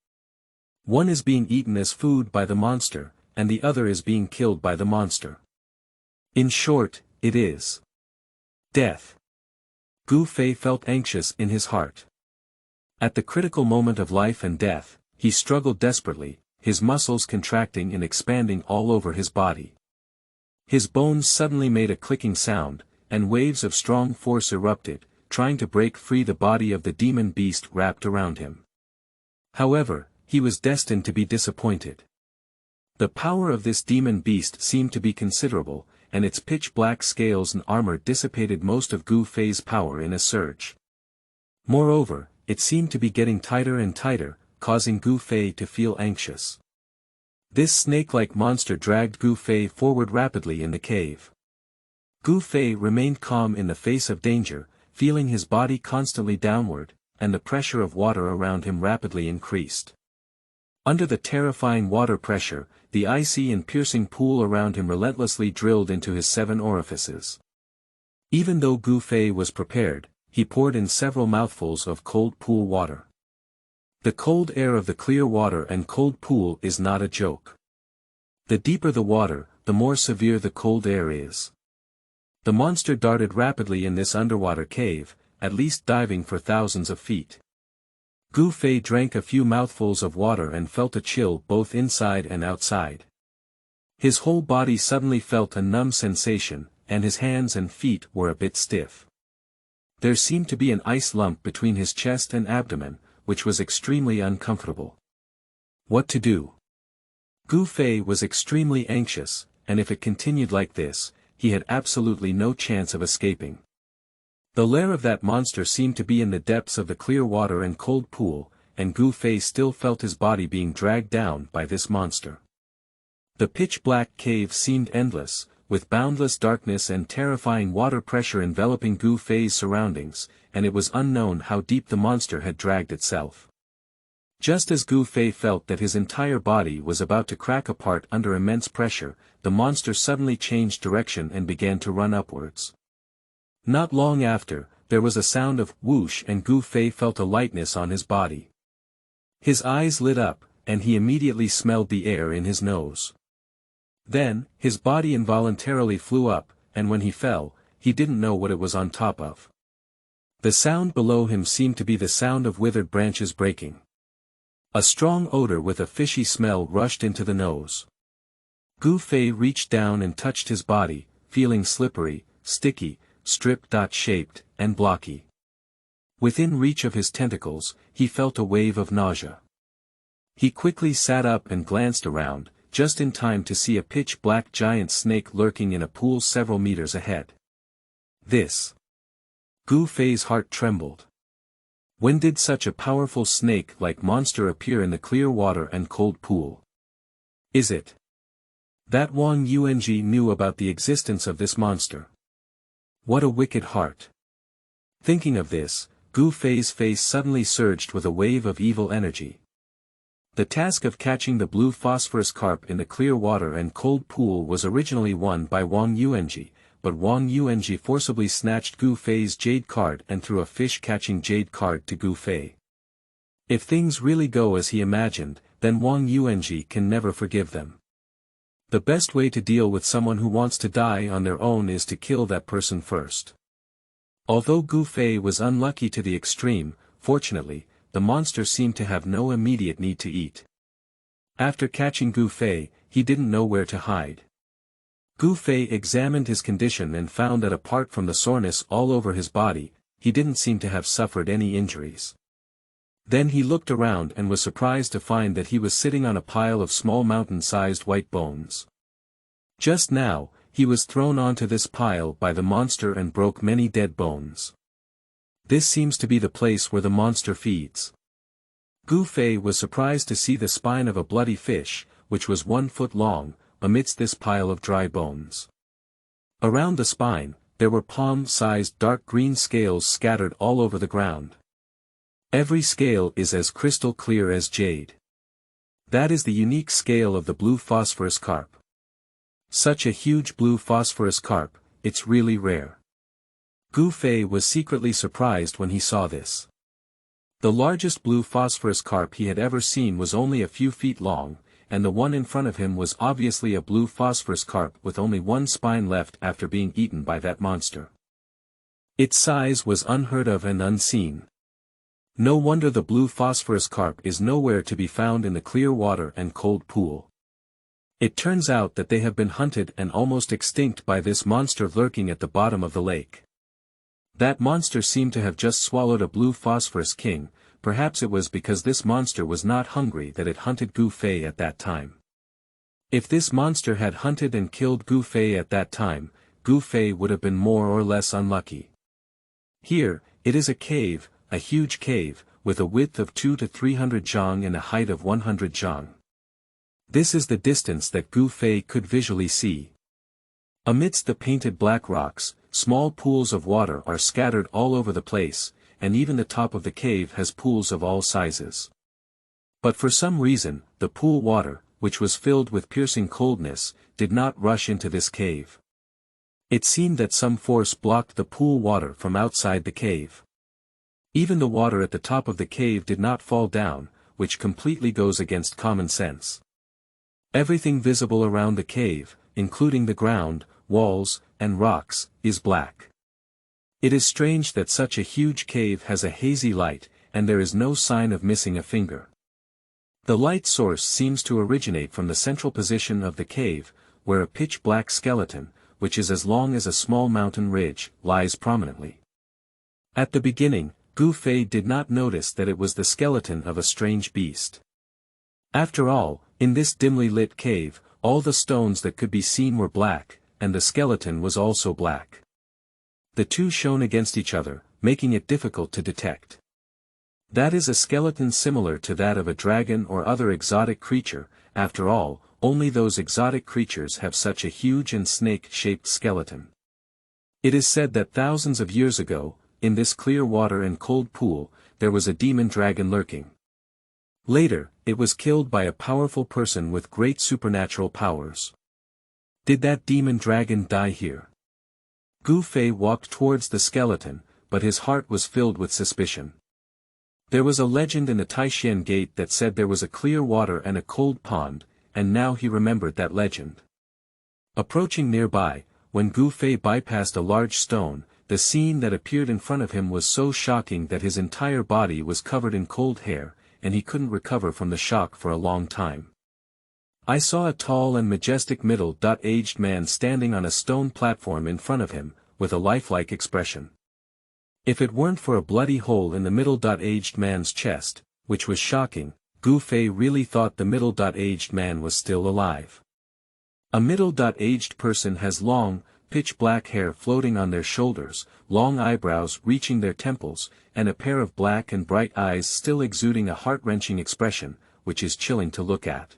One is being eaten as food by the monster, and the other is being killed by the monster. In short, it is death. Gu Fei felt anxious in his heart. At the critical moment of life and death, he struggled desperately, his muscles contracting and expanding all over his body. His bones suddenly made a clicking sound, and waves of strong force erupted, trying to break free the body of the demon beast wrapped around him. However, he was destined to be disappointed. The power of this demon beast seemed to be considerable, and its pitch-black scales and armor dissipated most of Gu Fei's power in a surge. Moreover, it seemed to be getting tighter and tighter, causing Gu Fei to feel anxious. This snake-like monster dragged Gu Fei forward rapidly in the cave. Gu Fei remained calm in the face of danger, feeling his body constantly downward, and the pressure of water around him rapidly increased. Under the terrifying water pressure, the icy and piercing pool around him relentlessly drilled into his 7 orifices. Even though Gu Fei was prepared, he poured in several mouthfuls of cold pool water. The cold air of the clear water and cold pool is not a joke. The deeper the water, the more severe the cold air is. The monster darted rapidly in this underwater cave, at least diving for thousands of feet. Gu Fei drank a few mouthfuls of water and felt a chill both inside and outside. His whole body suddenly felt a numb sensation, and his hands and feet were a bit stiff. There seemed to be an ice lump between his chest and abdomen, which was extremely uncomfortable. What to do? Gu Fei was extremely anxious, and if it continued like this, he had absolutely no chance of escaping. The lair of that monster seemed to be in the depths of the clear water and cold pool, and Gu Fei still felt his body being dragged down by this monster. The pitch-black cave seemed endless, with boundless darkness and terrifying water pressure enveloping Gu Fei's surroundings, and it was unknown how deep the monster had dragged itself. Just as Gu Fei felt that his entire body was about to crack apart under immense pressure, the monster suddenly changed direction and began to run upwards. Not long after, there was a sound of whoosh and Gu Fei felt a lightness on his body. His eyes lit up, and he immediately smelled the air in his nose. Then, his body involuntarily flew up, and when he fell, he didn't know what it was on top of. The sound below him seemed to be the sound of withered branches breaking. A strong odor with a fishy smell rushed into the nose. Gu Fei reached down and touched his body, feeling slippery, sticky, strip-shaped, and blocky. Within reach of his tentacles, he felt a wave of nausea. He quickly sat up and glanced around, just in time to see a pitch-black giant snake lurking in a pool several meters ahead. This. Gu Fei's heart trembled. When did such a powerful snake-like monster appear in the clear water and cold pool? Is it that Wang Yuanji knew about the existence of this monster? What a wicked heart. Thinking of this, Gu Fei's face suddenly surged with a wave of evil energy. The task of catching the blue phosphorus carp in the clear water and cold pool was originally won by Wang Yuanji, but Wang Yuanji forcibly snatched Gu Fei's jade card and threw a fish-catching jade card to Gu Fei. If things really go as he imagined, then Wang Yuanji can never forgive them. The best way to deal with someone who wants to die on their own is to kill that person first. Although Gu Fei was unlucky to the extreme, fortunately, the monster seemed to have no immediate need to eat. After catching Gu Fei, he didn't know where to hide. Gu Fei examined his condition and found that apart from the soreness all over his body, he didn't seem to have suffered any injuries. Then he looked around and was surprised to find that he was sitting on a pile of small mountain-sized white bones. Just now, he was thrown onto this pile by the monster and broke many dead bones. This seems to be the place where the monster feeds. Gu Fei was surprised to see the spine of a bloody fish, which was 1 foot long, amidst this pile of dry bones. Around the spine, there were palm-sized dark green scales scattered all over the ground. Every scale is as crystal clear as jade. That is the unique scale of the blue phosphorus carp. Such a huge blue phosphorus carp, it's really rare. Gu Fei was secretly surprised when he saw this. The largest blue phosphorus carp he had ever seen was only a few feet long, and the one in front of him was obviously a blue phosphorus carp with only one spine left after being eaten by that monster. Its size was unheard of and unseen. No wonder the blue phosphorus carp is nowhere to be found in the clear water and cold pool. It turns out that they have been hunted and almost extinct by this monster lurking at the bottom of the lake. That monster seemed to have just swallowed a blue phosphorus king. Perhaps it was because this monster was not hungry that it hunted Gu Fei at that time. If this monster had hunted and killed Gu Fei at that time, Gu Fei would have been more or less unlucky. Here, it is a cave, a huge cave, with a width of 200 to 300 zhang and a height of 100 zhang. This is the distance that Gu Fei could visually see. Amidst the painted black rocks, small pools of water are scattered all over the place, and even the top of the cave has pools of all sizes. But for some reason, the pool water, which was filled with piercing coldness, did not rush into this cave. It seemed that some force blocked the pool water from outside the cave. Even the water at the top of the cave did not fall down, which completely goes against common sense. Everything visible around the cave, including the ground, walls, and rocks, is black. It is strange that such a huge cave has a hazy light, and there is no sign of missing a finger. The light source seems to originate from the central position of the cave, where a pitch-black skeleton, which is as long as a small mountain ridge, lies prominently. At the beginning, Gu Fei did not notice that it was the skeleton of a strange beast. After all, in this dimly lit cave, all the stones that could be seen were black, and the skeleton was also black. The two shone against each other, making it difficult to detect. That is a skeleton similar to that of a dragon or other exotic creature. After all, only those exotic creatures have such a huge and snake-shaped skeleton. It is said that thousands of years ago, in this clear water and cold pool, there was a demon dragon lurking. Later, it was killed by a powerful person with great supernatural powers. Did that demon dragon die here? Gu Fei walked towards the skeleton, but his heart was filled with suspicion. There was a legend in the Taoism gate that said there was a clear water and a cold pond, and now he remembered that legend. Approaching nearby, when Gu Fei bypassed a large stone, the scene that appeared in front of him was so shocking that his entire body was covered in cold hair, and he couldn't recover from the shock for a long time. I saw a tall and majestic middle-aged man standing on a stone platform in front of him, with a lifelike expression. If it weren't for a bloody hole in the middle-aged man's chest, which was shocking, Gu Fei really thought the middle-aged man was still alive. A middle-aged person has long, pitch-black hair floating on their shoulders, long eyebrows reaching their temples, and a pair of black and bright eyes still exuding a heart-wrenching expression, which is chilling to look at.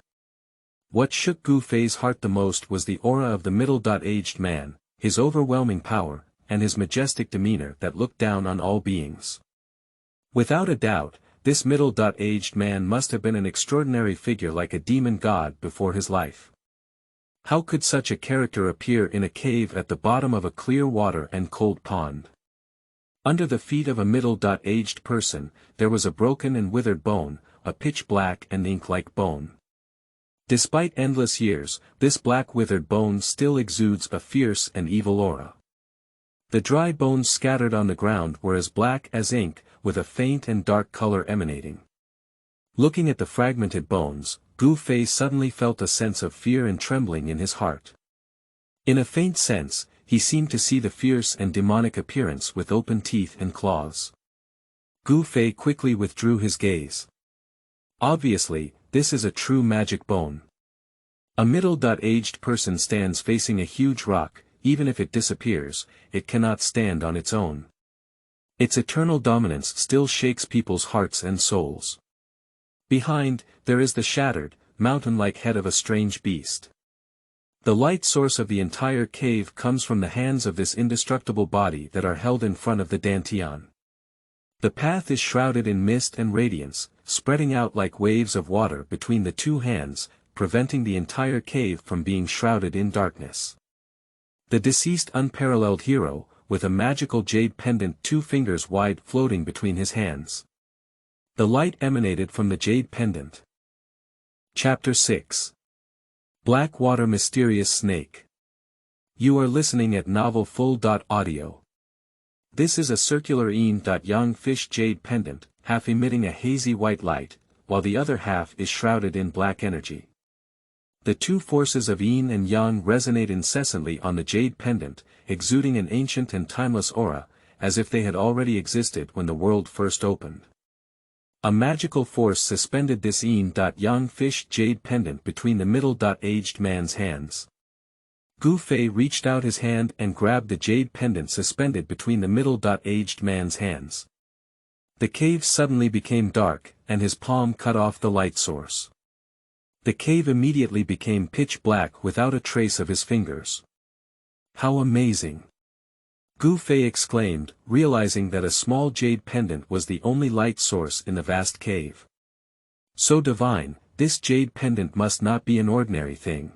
What shook Gu Fei's heart the most was the aura of the middle-aged man, his overwhelming power, and his majestic demeanor that looked down on all beings. Without a doubt, this middle-aged man must have been an extraordinary figure like a demon god before his life. How could such a character appear in a cave at the bottom of a clear water and cold pond? Under the feet of a middle-aged person, there was a broken and withered bone, a pitch-black and ink-like bone. Despite endless years, this black withered bone still exudes a fierce and evil aura. The dry bones scattered on the ground were as black as ink, with a faint and dark color emanating. Looking at the fragmented bones, Gu Fei suddenly felt a sense of fear and trembling in his heart. In a faint sense, he seemed to see the fierce and demonic appearance with open teeth and claws. Gu Fei quickly withdrew his gaze. Obviously, this is a true magic bone. A middle-aged person stands facing a huge rock. Even if it disappears, it cannot stand on its own. Its eternal dominance still shakes people's hearts and souls. Behind, there is the shattered, mountain-like head of a strange beast. The light source of the entire cave comes from the hands of this indestructible body that are held in front of the dantian. The path is shrouded in mist and radiance, spreading out like waves of water between the two hands, preventing the entire cave from being shrouded in darkness. The deceased unparalleled hero, with a magical jade pendant 2 fingers wide floating between his hands. The light emanated from the jade pendant. Chapter 6. Blackwater Mysterious Snake. You are listening at novelfull.audio. This is a circular Yin Yang fish jade pendant, half emitting a hazy white light, while the other half is shrouded in black energy. The two forces of Yin and Yang resonate incessantly on the jade pendant, exuding an ancient and timeless aura, as if they had already existed when the world first opened. A magical force suspended this Yin Yang fish jade pendant between the middle-aged man's hands. Gu Fei reached out his hand and grabbed the jade pendant suspended between the middle-aged man's hands. The cave suddenly became dark, and his palm cut off the light source. The cave immediately became pitch black without a trace of his fingers. How amazing! Gu Fei exclaimed, realizing that a small jade pendant was the only light source in the vast cave. So divine, this jade pendant must not be an ordinary thing.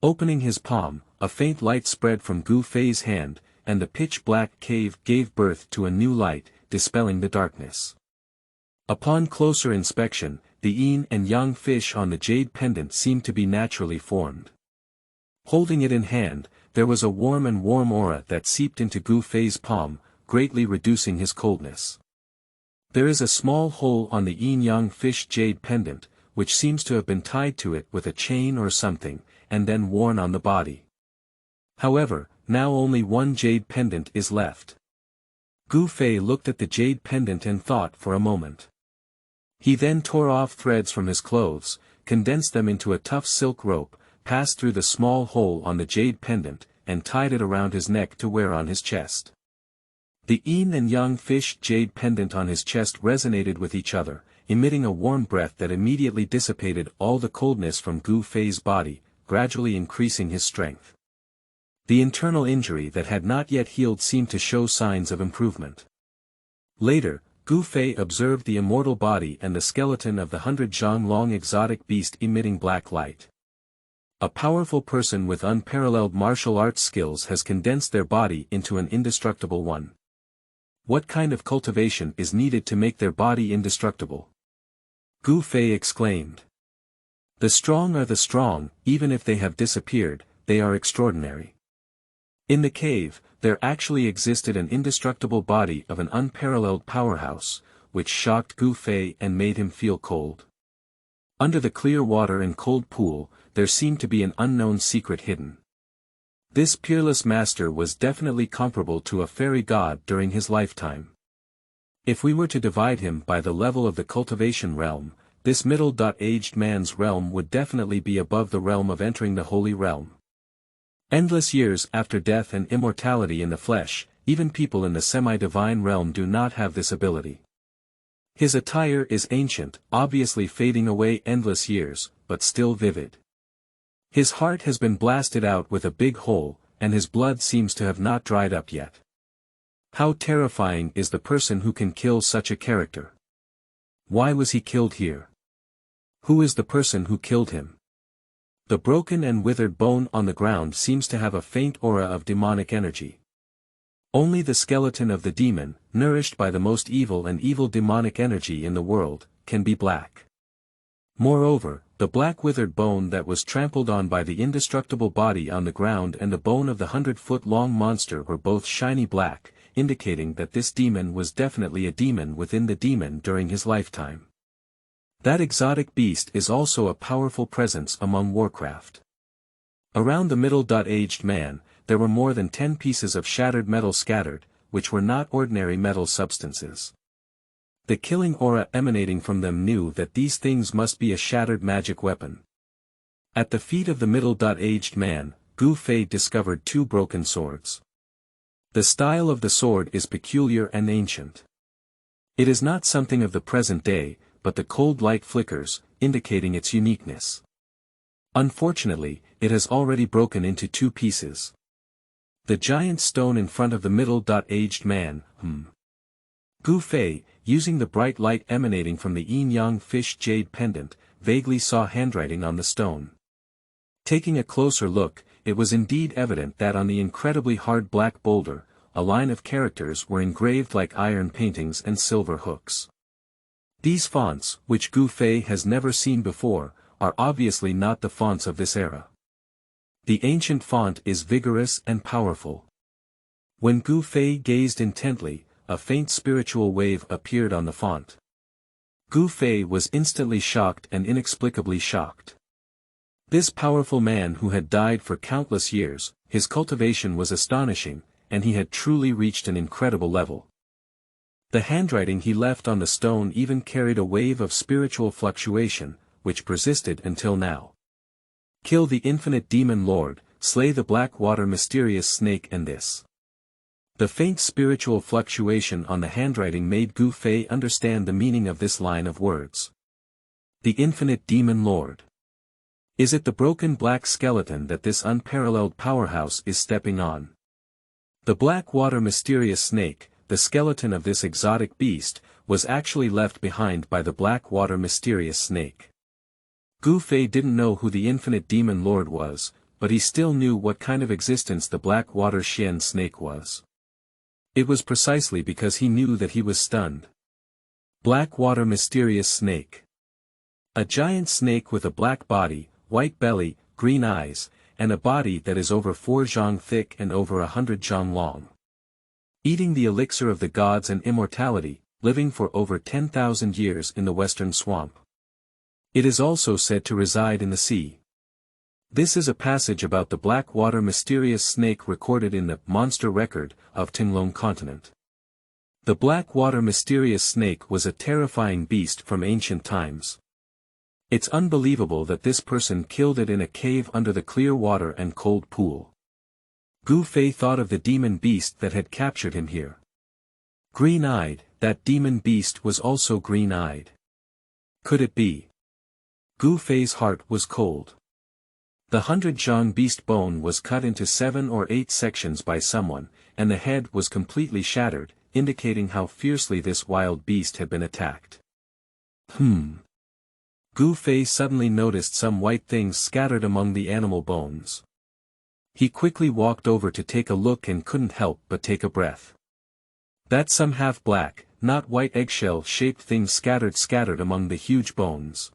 Opening his palm, a faint light spread from Gu Fei's hand, and the pitch-black cave gave birth to a new light, dispelling the darkness. Upon closer inspection, the Yin and Yang fish on the jade pendant seemed to be naturally formed. Holding it in hand, there was a warm aura that seeped into Gu Fei's palm, greatly reducing his coldness. There is a small hole on the Yin Yang fish jade pendant, which seems to have been tied to it with a chain or something, and then worn on the body. However, now only one jade pendant is left. Gu Fei looked at the jade pendant and thought for a moment. He then tore off threads from his clothes, condensed them into a tough silk rope, passed through the small hole on the jade pendant, and tied it around his neck to wear on his chest. The Yin and Yang fish jade pendant on his chest resonated with each other, emitting a warm breath that immediately dissipated all the coldness from Gu Fei's body, gradually increasing his strength. The internal injury that had not yet healed seemed to show signs of improvement. Later, Gu Fei observed the immortal body and the skeleton of the 100-zhang-long exotic beast emitting black light. A powerful person with unparalleled martial arts skills has condensed their body into an indestructible one. What kind of cultivation is needed to make their body indestructible? Gu Fei exclaimed. The strong are the strong, even if they have disappeared, they are extraordinary. In the cave, there actually existed an indestructible body of an unparalleled powerhouse, which shocked Gu Fei and made him feel cold. Under the clear water and cold pool, there seemed to be an unknown secret hidden. This peerless master was definitely comparable to a fairy god during his lifetime. If we were to divide him by the level of the cultivation realm, this middle-aged man's realm would definitely be above the realm of entering the holy realm. Endless years after death and immortality in the flesh, even people in the semi-divine realm do not have this ability. His attire is ancient, obviously fading away endless years, but still vivid. His heart has been blasted out with a big hole, and his blood seems to have not dried up yet. How terrifying is the person who can kill such a character? Why was he killed here? Who is the person who killed him? The broken and withered bone on the ground seems to have a faint aura of demonic energy. Only the skeleton of the demon, nourished by the most evil and evil demonic energy in the world, can be black. Moreover, the black withered bone that was trampled on by the indestructible body on the ground and the bone of the 100-foot-long monster were both shiny black, indicating that this demon was definitely a demon within the demon during his lifetime. That exotic beast is also a powerful presence among Warcraft. Around the middle-aged man, there were more than 10 pieces of shattered metal scattered, which were not ordinary metal substances. The killing aura emanating from them knew that these things must be a shattered magic weapon. At the feet of the middle-aged man, Gu Fei discovered 2 broken swords. The style of the sword is peculiar and ancient. It is not something of the present day, but the cold light flickers, indicating its uniqueness. Unfortunately, it has already broken into 2 pieces. The giant stone in front of the middle-aged man, Gu Fei, using the bright light emanating from the Yin Yang fish jade pendant, vaguely saw handwriting on the stone. Taking a closer look, it was indeed evident that on the incredibly hard black boulder, a line of characters were engraved like iron paintings and silver hooks. These fonts, which Gu Fei has never seen before, are obviously not the fonts of this era. The ancient font is vigorous and powerful. When Gu Fei gazed intently, a faint spiritual wave appeared on the font. Gu Fei was instantly shocked and inexplicably shocked. This powerful man who had died for countless years, his cultivation was astonishing, and he had truly reached an incredible level. The handwriting he left on the stone even carried a wave of spiritual fluctuation, which persisted until now. Kill the infinite demon lord, slay the black water mysterious snake and this. The faint spiritual fluctuation on the handwriting made Gu Fei understand the meaning of this line of words. The infinite demon lord. Is it the broken black skeleton that this unparalleled powerhouse is stepping on? The black water mysterious snake, the skeleton of this exotic beast, was actually left behind by the black water mysterious snake. Gu Fei didn't know who the infinite demon lord was, but he still knew what kind of existence the black water Xian snake was. It was precisely because he knew that he was stunned. Black water mysterious snake. A giant snake with a black body, white belly, green eyes, and a body that is over 4 zhang thick and over 100 zhang long. Eating the elixir of the gods and immortality, living for over 10,000 years in the western swamp. It is also said to reside in the sea. This is a passage about the black water mysterious snake recorded in the monster record of Tenglong continent. The black water mysterious snake was a terrifying beast from ancient times. It's unbelievable that this person killed it in a cave under the clear water and cold pool. Gu Fei thought of the demon beast that had captured him here. Green-eyed, that demon beast was also green-eyed. Could it be? Gu Fei's heart was cold. The 100 beast bone was cut into 7 or 8 sections by someone, and the head was completely shattered, indicating how fiercely this wild beast had been attacked. Gu Fei suddenly noticed some white things scattered among the animal bones. He quickly walked over to take a look and couldn't help but take a breath. That's some half-black, not white eggshell-shaped things scattered among the huge bones.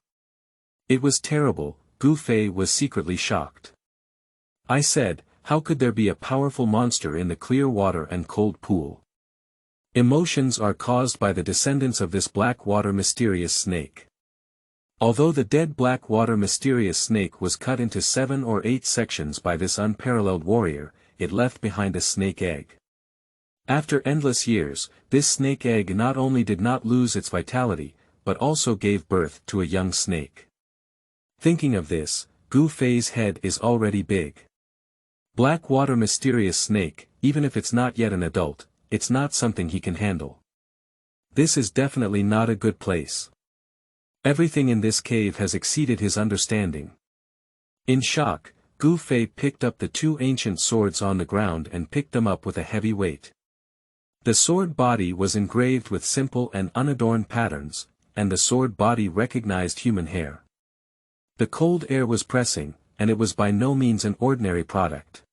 It was terrible. Gu Fei was secretly shocked. I said, how could there be a powerful monster in the clear water and cold pool? Emotions are caused by the descendants of this black water mysterious snake. Although the dead black water mysterious snake was cut into 7 or 8 sections by this unparalleled warrior, it left behind a snake egg. After endless years, this snake egg not only did not lose its vitality, but also gave birth to a young snake. Thinking of this, Gu Fei's head is already big. Black water mysterious snake, even if it's not yet an adult, it's not something he can handle. This is definitely not a good place. Everything in this cave has exceeded his understanding. In shock, Gu Fei picked up the 2 ancient swords on the ground and picked them up with a heavy weight. The sword body was engraved with simple and unadorned patterns, and the sword body recognized human hair. The cold air was pressing, and it was by no means an ordinary product.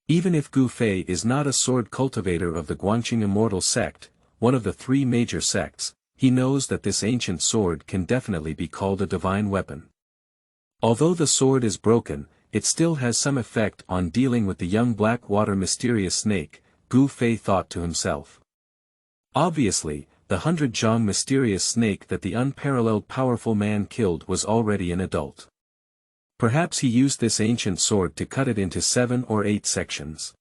Even if Gu Fei is not a sword cultivator of the Guangqing Immortal sect, one of the 3 major sects, he knows that this ancient sword can definitely be called a divine weapon. Although the sword is broken, it still has some effect on dealing with the young black water mysterious snake, Gu Fei thought to himself. Obviously, the 100 mysterious snake that the unparalleled powerful man killed was already an adult. Perhaps he used this ancient sword to cut it into 7 or 8 sections.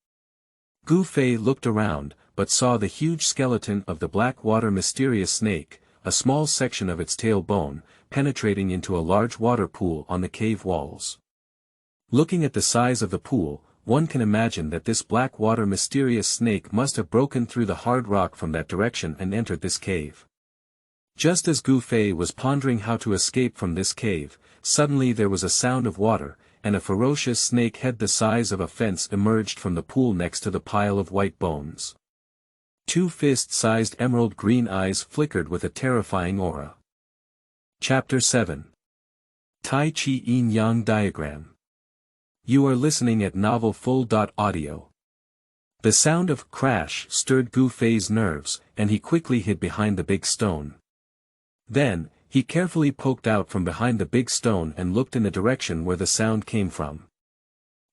Gu Fei looked around, but saw the huge skeleton of the black water mysterious snake, a small section of its tail bone, penetrating into a large water pool on the cave walls. Looking at the size of the pool, one can imagine that this black water mysterious snake must have broken through the hard rock from that direction and entered this cave. Just as Gu Fei was pondering how to escape from this cave, suddenly there was a sound of water, and a ferocious snake head the size of a fence emerged from the pool next to the pile of white bones. 2 fist-sized emerald green eyes flickered with a terrifying aura. Chapter 7. Tai Chi Yin Yang Diagram. You are listening at novelfull.audio. The sound of crash stirred Gu Fei's nerves, and he quickly hid behind the big stone. Then, he carefully poked out from behind the big stone and looked in the direction where the sound came from.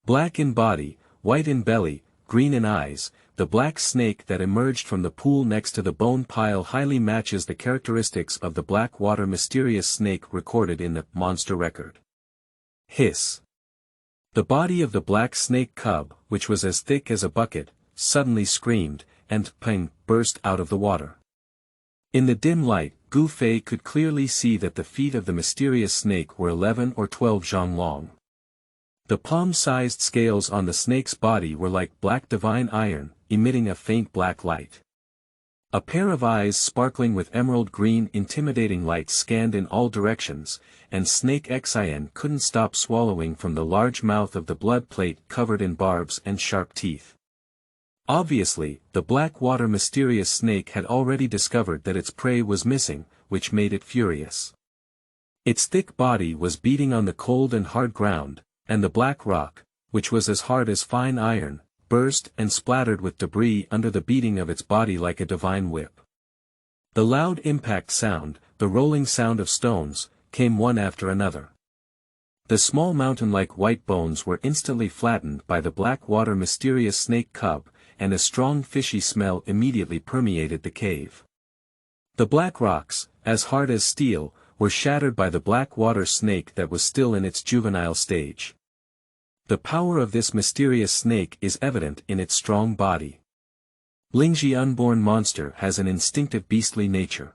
Black in body, white in belly, green in eyes, the black snake that emerged from the pool next to the bone pile highly matches the characteristics of the black water mysterious snake recorded in the monster record. Hiss. The body of the black snake cub, which was as thick as a bucket, suddenly screamed, and ping burst out of the water. In the dim light, Gu Fei could clearly see that the feet of the mysterious snake were 11 or 12 zhang long. The palm-sized scales on the snake's body were like black divine iron, emitting a faint black light. A pair of eyes sparkling with emerald green intimidating light scanned in all directions, and Snake Xian couldn't stop swallowing from the large mouth of the blood plate covered in barbs and sharp teeth. Obviously, the black water mysterious snake had already discovered that its prey was missing, which made it furious. Its thick body was beating on the cold and hard ground, and the black rock, which was as hard as fine iron, burst and splattered with debris under the beating of its body like a divine whip. The loud impact sound, the rolling sound of stones, came one after another. The small mountain-like white bones were instantly flattened by the black water mysterious snake cub, and a strong fishy smell immediately permeated the cave. The black rocks, as hard as steel, were shattered by the black water snake that was still in its juvenile stage. The power of this mysterious snake is evident in its strong body. Lingji unborn monster has an instinctive beastly nature.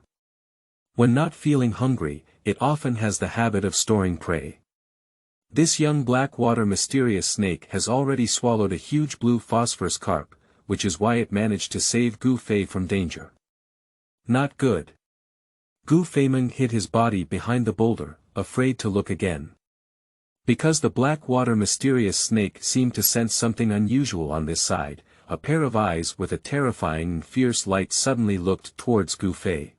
When not feeling hungry, it often has the habit of storing prey. This young black water mysterious snake has already swallowed a huge blue phosphorus carp, which is why it managed to save Gu Fei from danger. Not good. Gu Fei hid his body behind the boulder, afraid to look again. Because the black water mysterious snake seemed to sense something unusual on this side, a pair of eyes with a terrifying and fierce light suddenly looked towards Gu Fei.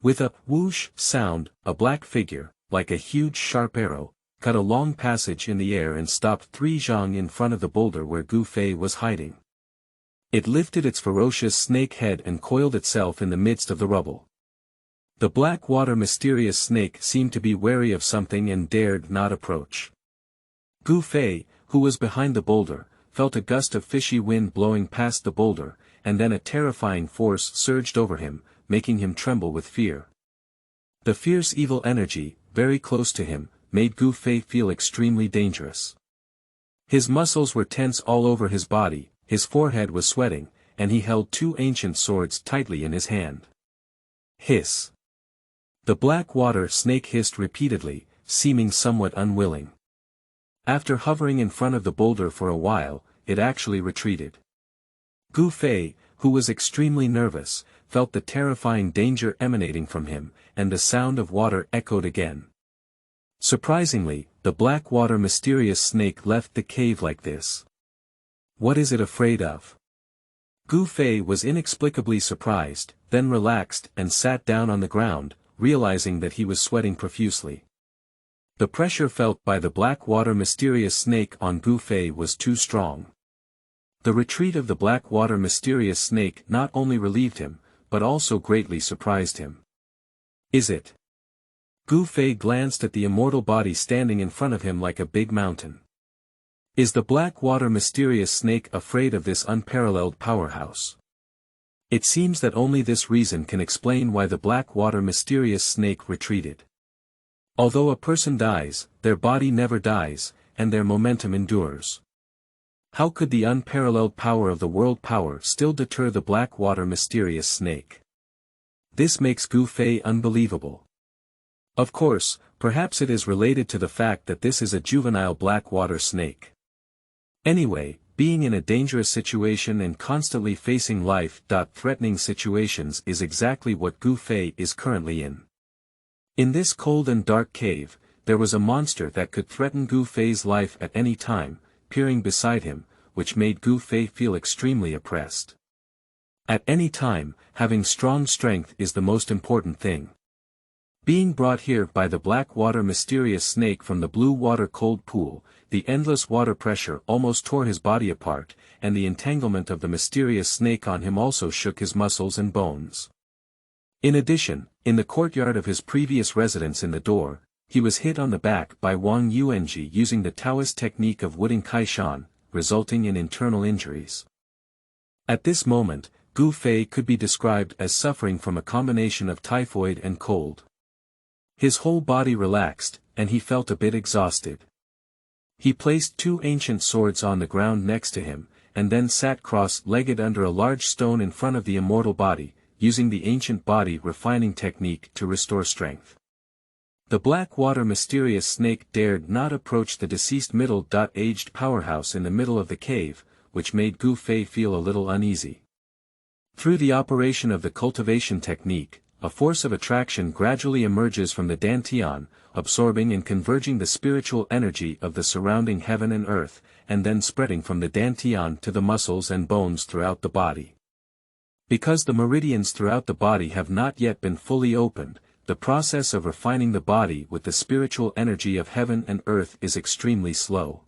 With a whoosh sound, a black figure, like a huge sharp arrow, cut a long passage in the air and stopped 3 zhang in front of the boulder where Gu Fei was hiding. It lifted its ferocious snake head and coiled itself in the midst of the rubble. The black water mysterious snake seemed to be wary of something and dared not approach. Gu Fei, who was behind the boulder, felt a gust of fishy wind blowing past the boulder, and then a terrifying force surged over him, making him tremble with fear. The fierce evil energy, very close to him, made Gu Fei feel extremely dangerous. His muscles were tense all over his body, his forehead was sweating, and he held 2 ancient swords tightly in his hand. Hiss. The black water snake hissed repeatedly, seeming somewhat unwilling. After hovering in front of the boulder for a while, it actually retreated. Gu Fei, who was extremely nervous, felt the terrifying danger emanating from him, and the sound of water echoed again. Surprisingly, the black water mysterious snake left the cave like this. What is it afraid of? Gu Fei was inexplicably surprised, then relaxed and sat down on the ground, realizing that he was sweating profusely. The pressure felt by the black water mysterious snake on Gu Fei was too strong. The retreat of the black water mysterious snake not only relieved him, but also greatly surprised him. Is it? Gu Fei glanced at the immortal body standing in front of him like a big mountain. Is the black water mysterious snake afraid of this unparalleled powerhouse? It seems that only this reason can explain why the black water mysterious snake retreated. Although a person dies, their body never dies, and their momentum endures. How could the unparalleled power of the world power still deter the black water mysterious snake? This makes Gu Fei unbelievable. Of course, perhaps it is related to the fact that this is a juvenile black water snake. Anyway, being in a dangerous situation and constantly facing life-threatening situations is exactly what Gu Fei is currently in. In this cold and dark cave, there was a monster that could threaten Gu Fei's life at any time, peering beside him, which made Gu Fei feel extremely oppressed. At any time, having strong strength is the most important thing. Being brought here by the black water mysterious snake from the blue water cold pool, the endless water pressure almost tore his body apart, and the entanglement of the mysterious snake on him also shook his muscles and bones. In addition, in the courtyard of his previous residence in the door, he was hit on the back by Wang Yuanji using the Taoist technique of Wuding Kaishan, resulting in internal injuries. At this moment, Gu Fei could be described as suffering from a combination of typhoid and cold. His whole body relaxed, and he felt a bit exhausted. He placed 2 ancient swords on the ground next to him, and then sat cross-legged under a large stone in front of the immortal body, using the ancient body refining technique to restore strength. The black water mysterious snake dared not approach the deceased middle-aged powerhouse in the middle of the cave, which made Gu Fei feel a little uneasy. Through the operation of the cultivation technique, a force of attraction gradually emerges from the dantian, absorbing and converging the spiritual energy of the surrounding heaven and earth, and then spreading from the dantian to the muscles and bones throughout the body. Because the meridians throughout the body have not yet been fully opened, the process of refining the body with the spiritual energy of heaven and earth is extremely slow.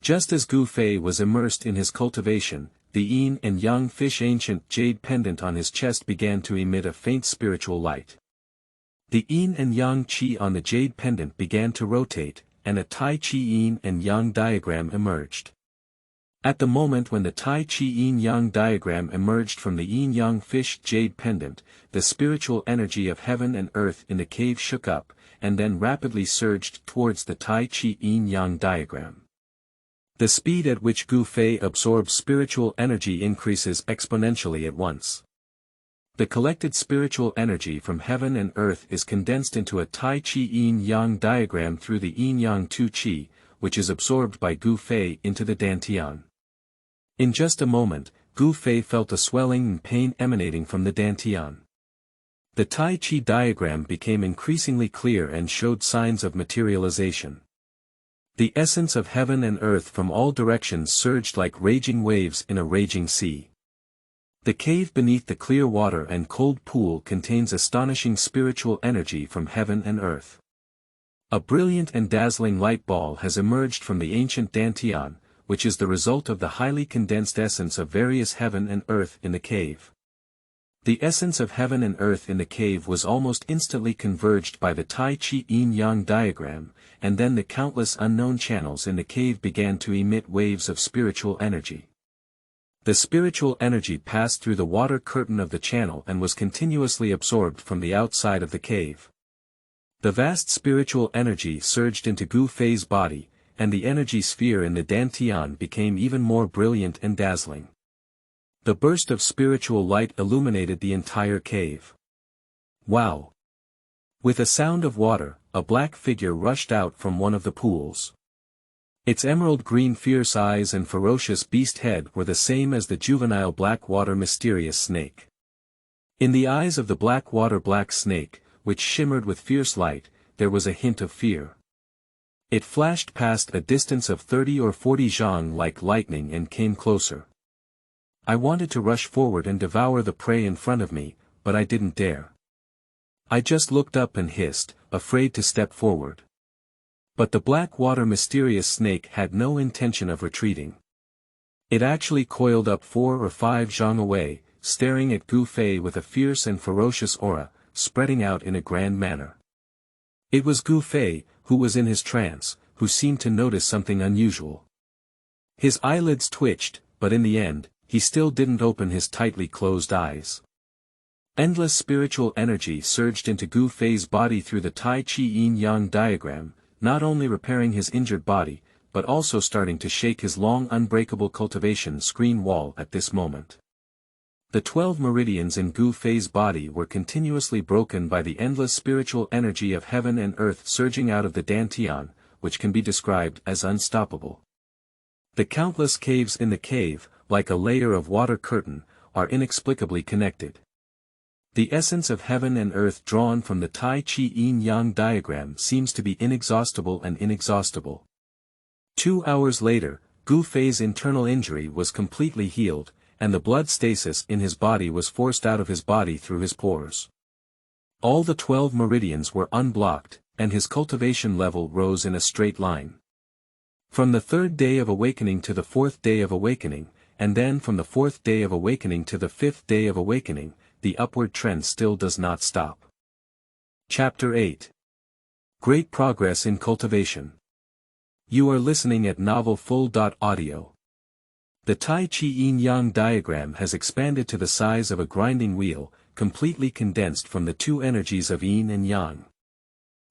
Just as Gu Fei was immersed in his cultivation, the Yin and Yang fish ancient jade pendant on his chest began to emit a faint spiritual light. The Yin and Yang chi on the jade pendant began to rotate, and a Tai Chi Yin and Yang diagram emerged. At the moment when the Tai Chi Yin Yang diagram emerged from the Yin Yang fish jade pendant, the spiritual energy of heaven and earth in the cave shook up, and then rapidly surged towards the Tai Chi Yin Yang diagram. The speed at which Gu Fei absorbs spiritual energy increases exponentially at once. The collected spiritual energy from heaven and earth is condensed into a Tai Chi Yin Yang diagram through the Yin Yang 2 Chi, which is absorbed by Gu Fei into the dantian. In just a moment, Gu Fei felt a swelling and pain emanating from the dantian. The Tai Chi diagram became increasingly clear and showed signs of materialization. The essence of heaven and earth from all directions surged like raging waves in a raging sea. The cave beneath the clear water and cold pool contains astonishing spiritual energy from heaven and earth. A brilliant and dazzling light ball has emerged from the ancient dantian, which is the result of the highly condensed essence of various heaven and earth in the cave. The essence of heaven and earth in the cave was almost instantly converged by the Tai Chi Yin Yang diagram, and then the countless unknown channels in the cave began to emit waves of spiritual energy. The spiritual energy passed through the water curtain of the channel and was continuously absorbed from the outside of the cave. The vast spiritual energy surged into Gu Fei's body, and the energy sphere in the dantian became even more brilliant and dazzling. The burst of spiritual light illuminated the entire cave. Wow! With a sound of water, a black figure rushed out from one of the pools. Its emerald green fierce eyes and ferocious beast head were the same as the juvenile black water mysterious snake. In the eyes of the black water black snake, which shimmered with fierce light, there was a hint of fear. It flashed past a distance of 30 or 40 zhang like lightning and came closer. I wanted to rush forward and devour the prey in front of me, but I didn't dare. I just looked up and hissed, afraid to step forward. But the black water mysterious snake had no intention of retreating. It actually coiled up 4 or 5 zhang away, staring at Gu Fei with a fierce and ferocious aura, spreading out in a grand manner. It was Gu Fei, who was in his trance, who seemed to notice something unusual. His eyelids twitched, but in the end, he still didn't open his tightly closed eyes. Endless spiritual energy surged into Gu Fei's body through the Tai Chi Yin Yang diagram, not only repairing his injured body, but also starting to shake his long unbreakable cultivation screen wall at this moment. The 12 meridians in Gu Fei's body were continuously broken by the endless spiritual energy of heaven and earth surging out of the dantian, which can be described as unstoppable. The countless caves in the cave, like a layer of water curtain, are inexplicably connected. The essence of heaven and earth drawn from the Tai Chi Yin Yang diagram seems to be inexhaustible and inexhaustible. 2 hours later, Gu Fei's internal injury was completely healed, and the blood stasis in his body was forced out of his body through his pores. All the 12 meridians were unblocked, and his cultivation level rose in a straight line. From the 3rd day of awakening to the 4th day of awakening, and then from the 4th day of awakening to the 5th day of awakening, the upward trend still does not stop. Chapter 8. Great Progress in Cultivation. You are listening at novelfull.audio. The Tai Chi Yin Yang diagram has expanded to the size of a grinding wheel, completely condensed from the 2 energies of Yin and Yang.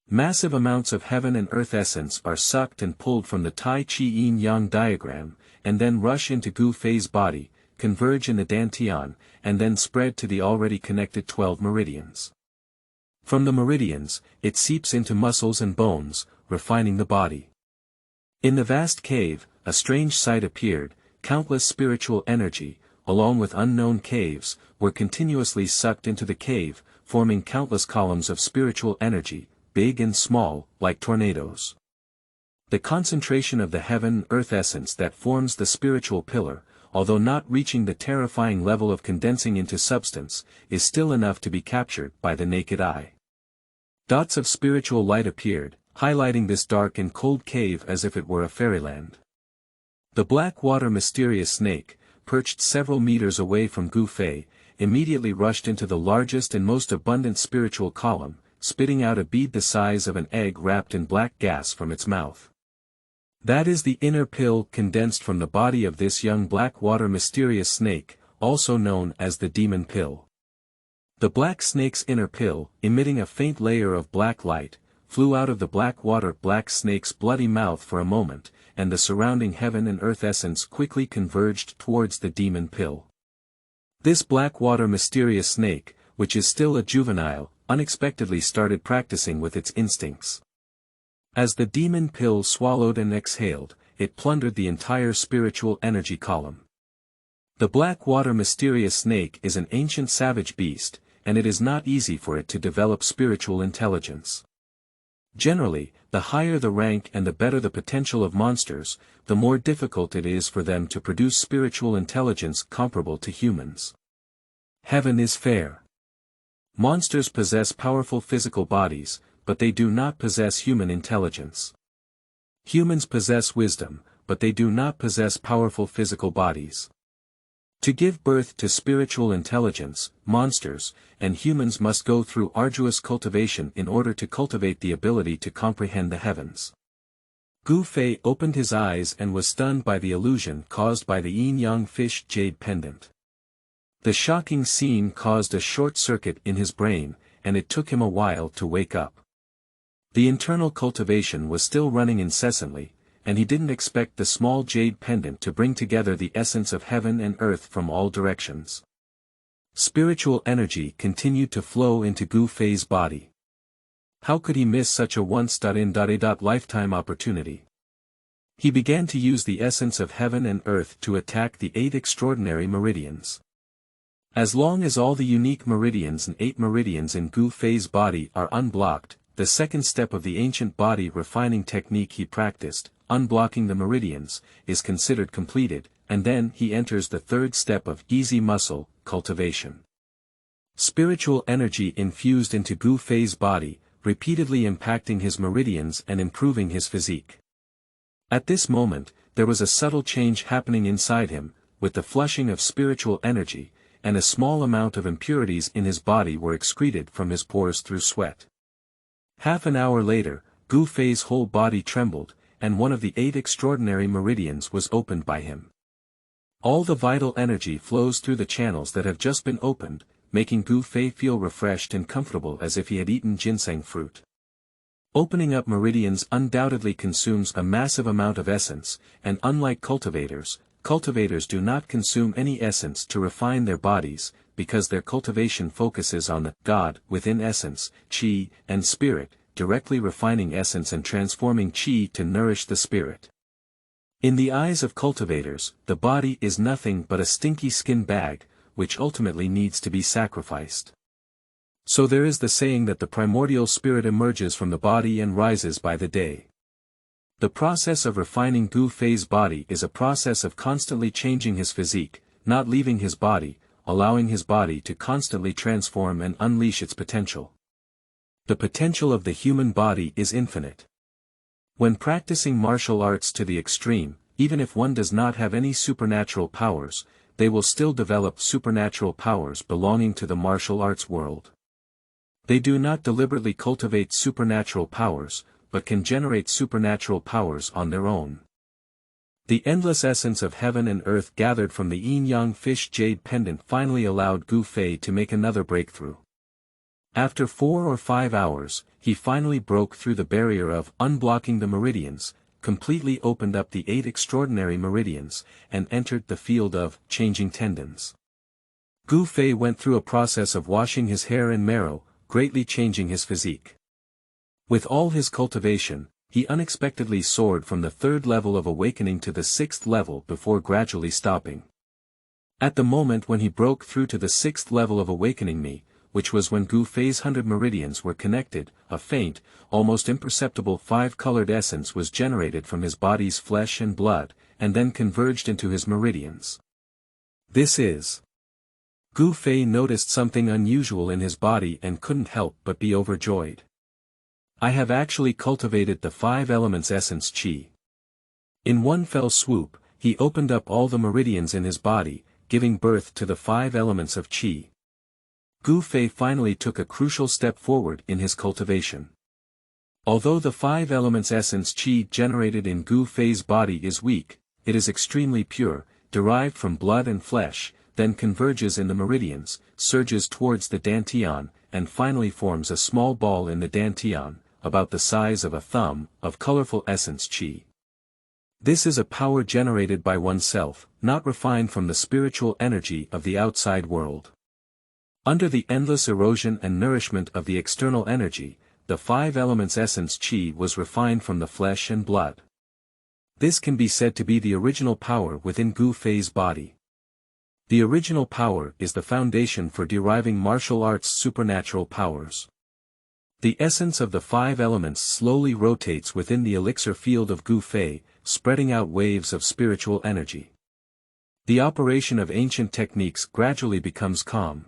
Massive amounts of heaven and earth essence are sucked and pulled from the Tai Chi Yin Yang diagram, and then rush into Gu Fei's body, converge in the dantian, and then spread to the already connected 12 meridians. From the meridians, it seeps into muscles and bones, refining the body. In the vast cave, a strange sight appeared. Countless spiritual energy, along with unknown caves, were continuously sucked into the cave, forming countless columns of spiritual energy, big and small, like tornadoes. The concentration of the heaven-earth essence that forms the spiritual pillar, although not reaching the terrifying level of condensing into substance, is still enough to be captured by the naked eye. Dots of spiritual light appeared, highlighting this dark and cold cave as if it were a fairyland. The black water mysterious snake, perched several meters away from Gu Fei, immediately rushed into the largest and most abundant spiritual column, spitting out a bead the size of an egg wrapped in black gas from its mouth. That is the inner pill condensed from the body of this young black water mysterious snake, also known as the demon pill. The black snake's inner pill, emitting a faint layer of black light, flew out of the black water black snake's bloody mouth for a moment, and the surrounding heaven and earth essence quickly converged towards the demon pill. This black water mysterious snake, which is still a juvenile, unexpectedly started practicing with its instincts. As the demon pill swallowed and exhaled, it plundered the entire spiritual energy column. The black water mysterious snake is an ancient savage beast, and it is not easy for it to develop spiritual intelligence. Generally, the higher the rank and the better the potential of monsters, the more difficult it is for them to produce spiritual intelligence comparable to humans. Heaven is fair. Monsters possess powerful physical bodies, but they do not possess human intelligence. Humans possess wisdom, but they do not possess powerful physical bodies. To give birth to spiritual intelligence, monsters and humans must go through arduous cultivation in order to cultivate the ability to comprehend the heavens. Gu Fei opened his eyes and was stunned by the illusion caused by the Yin Yang fish jade pendant. The shocking scene caused a short circuit in his brain, and it took him a while to wake up. The internal cultivation was still running incessantly, and he didn't expect the small jade pendant to bring together the essence of heaven and earth from all directions. Spiritual energy continued to flow into Gu Fei's body. How could he miss such a once-in-a-lifetime opportunity? He began to use the essence of heaven and earth to attack the 8 extraordinary meridians. As long as all the unique meridians and 8 meridians in Gu Fei's body are unblocked, the second step of the ancient body refining technique he practiced, unblocking the meridians, is considered completed, and then he enters the third step of easy muscle cultivation. Spiritual energy infused into Gu Fei's body, repeatedly impacting his meridians and improving his physique. At this moment, there was a subtle change happening inside him, with the flushing of spiritual energy, and a small amount of impurities in his body were excreted from his pores through sweat. Half an hour later, Gu Fei's whole body trembled, and one of the 8 extraordinary meridians was opened by him. All the vital energy flows through the channels that have just been opened, making Gu Fei feel refreshed and comfortable as if he had eaten ginseng fruit. Opening up meridians undoubtedly consumes a massive amount of essence, and unlike cultivators do not consume any essence to refine their bodies, because their cultivation focuses on the God within essence, qi, and spirit, directly refining essence and transforming qi to nourish the spirit. In the eyes of cultivators, the body is nothing but a stinky skin bag, which ultimately needs to be sacrificed. So there is the saying that the primordial spirit emerges from the body and rises by the day. The process of refining Gu Fei's body is a process of constantly changing his physique, not leaving his body, allowing his body to constantly transform and unleash its potential. The potential of the human body is infinite. When practicing martial arts to the extreme, even if one does not have any supernatural powers, they will still develop supernatural powers belonging to the martial arts world. They do not deliberately cultivate supernatural powers, but can generate supernatural powers on their own. The endless essence of heaven and earth gathered from the Yin Yang fish jade pendant finally allowed Gu Fei to make another breakthrough. After 4 or 5 hours, he finally broke through the barrier of unblocking the meridians, completely opened up the 8 extraordinary meridians, and entered the field of changing tendons. Gu Fei went through a process of washing his hair and marrow, greatly changing his physique. With all his cultivation, he unexpectedly soared from the 3rd level of awakening to the 6th level before gradually stopping. At the moment when he broke through to the 6th level of awakening which was when Gu Fei's 100 meridians were connected, a faint, almost imperceptible 5-colored essence was generated from his body's flesh and blood, and then converged into his meridians. This is. Gu Fei noticed something unusual in his body and couldn't help but be overjoyed. I have actually cultivated the 5 elements essence qi. In one fell swoop, he opened up all the meridians in his body, giving birth to the 5 elements of qi. Gu Fei finally took a crucial step forward in his cultivation. Although the 5 elements essence qi generated in Gu Fei's body is weak, it is extremely pure, derived from blood and flesh, then converges in the meridians, surges towards the dantian, and finally forms a small ball in the dantian, about the size of a thumb, of colorful essence qi. This is a power generated by oneself, not refined from the spiritual energy of the outside world. Under the endless erosion and nourishment of the external energy, the 5 elements essence qi was refined from the flesh and blood. This can be said to be the original power within Gu Fei's body. The original power is the foundation for deriving martial arts' supernatural powers. The essence of the 5 elements slowly rotates within the elixir field of Gu Fei, spreading out waves of spiritual energy. The operation of ancient techniques gradually becomes calm.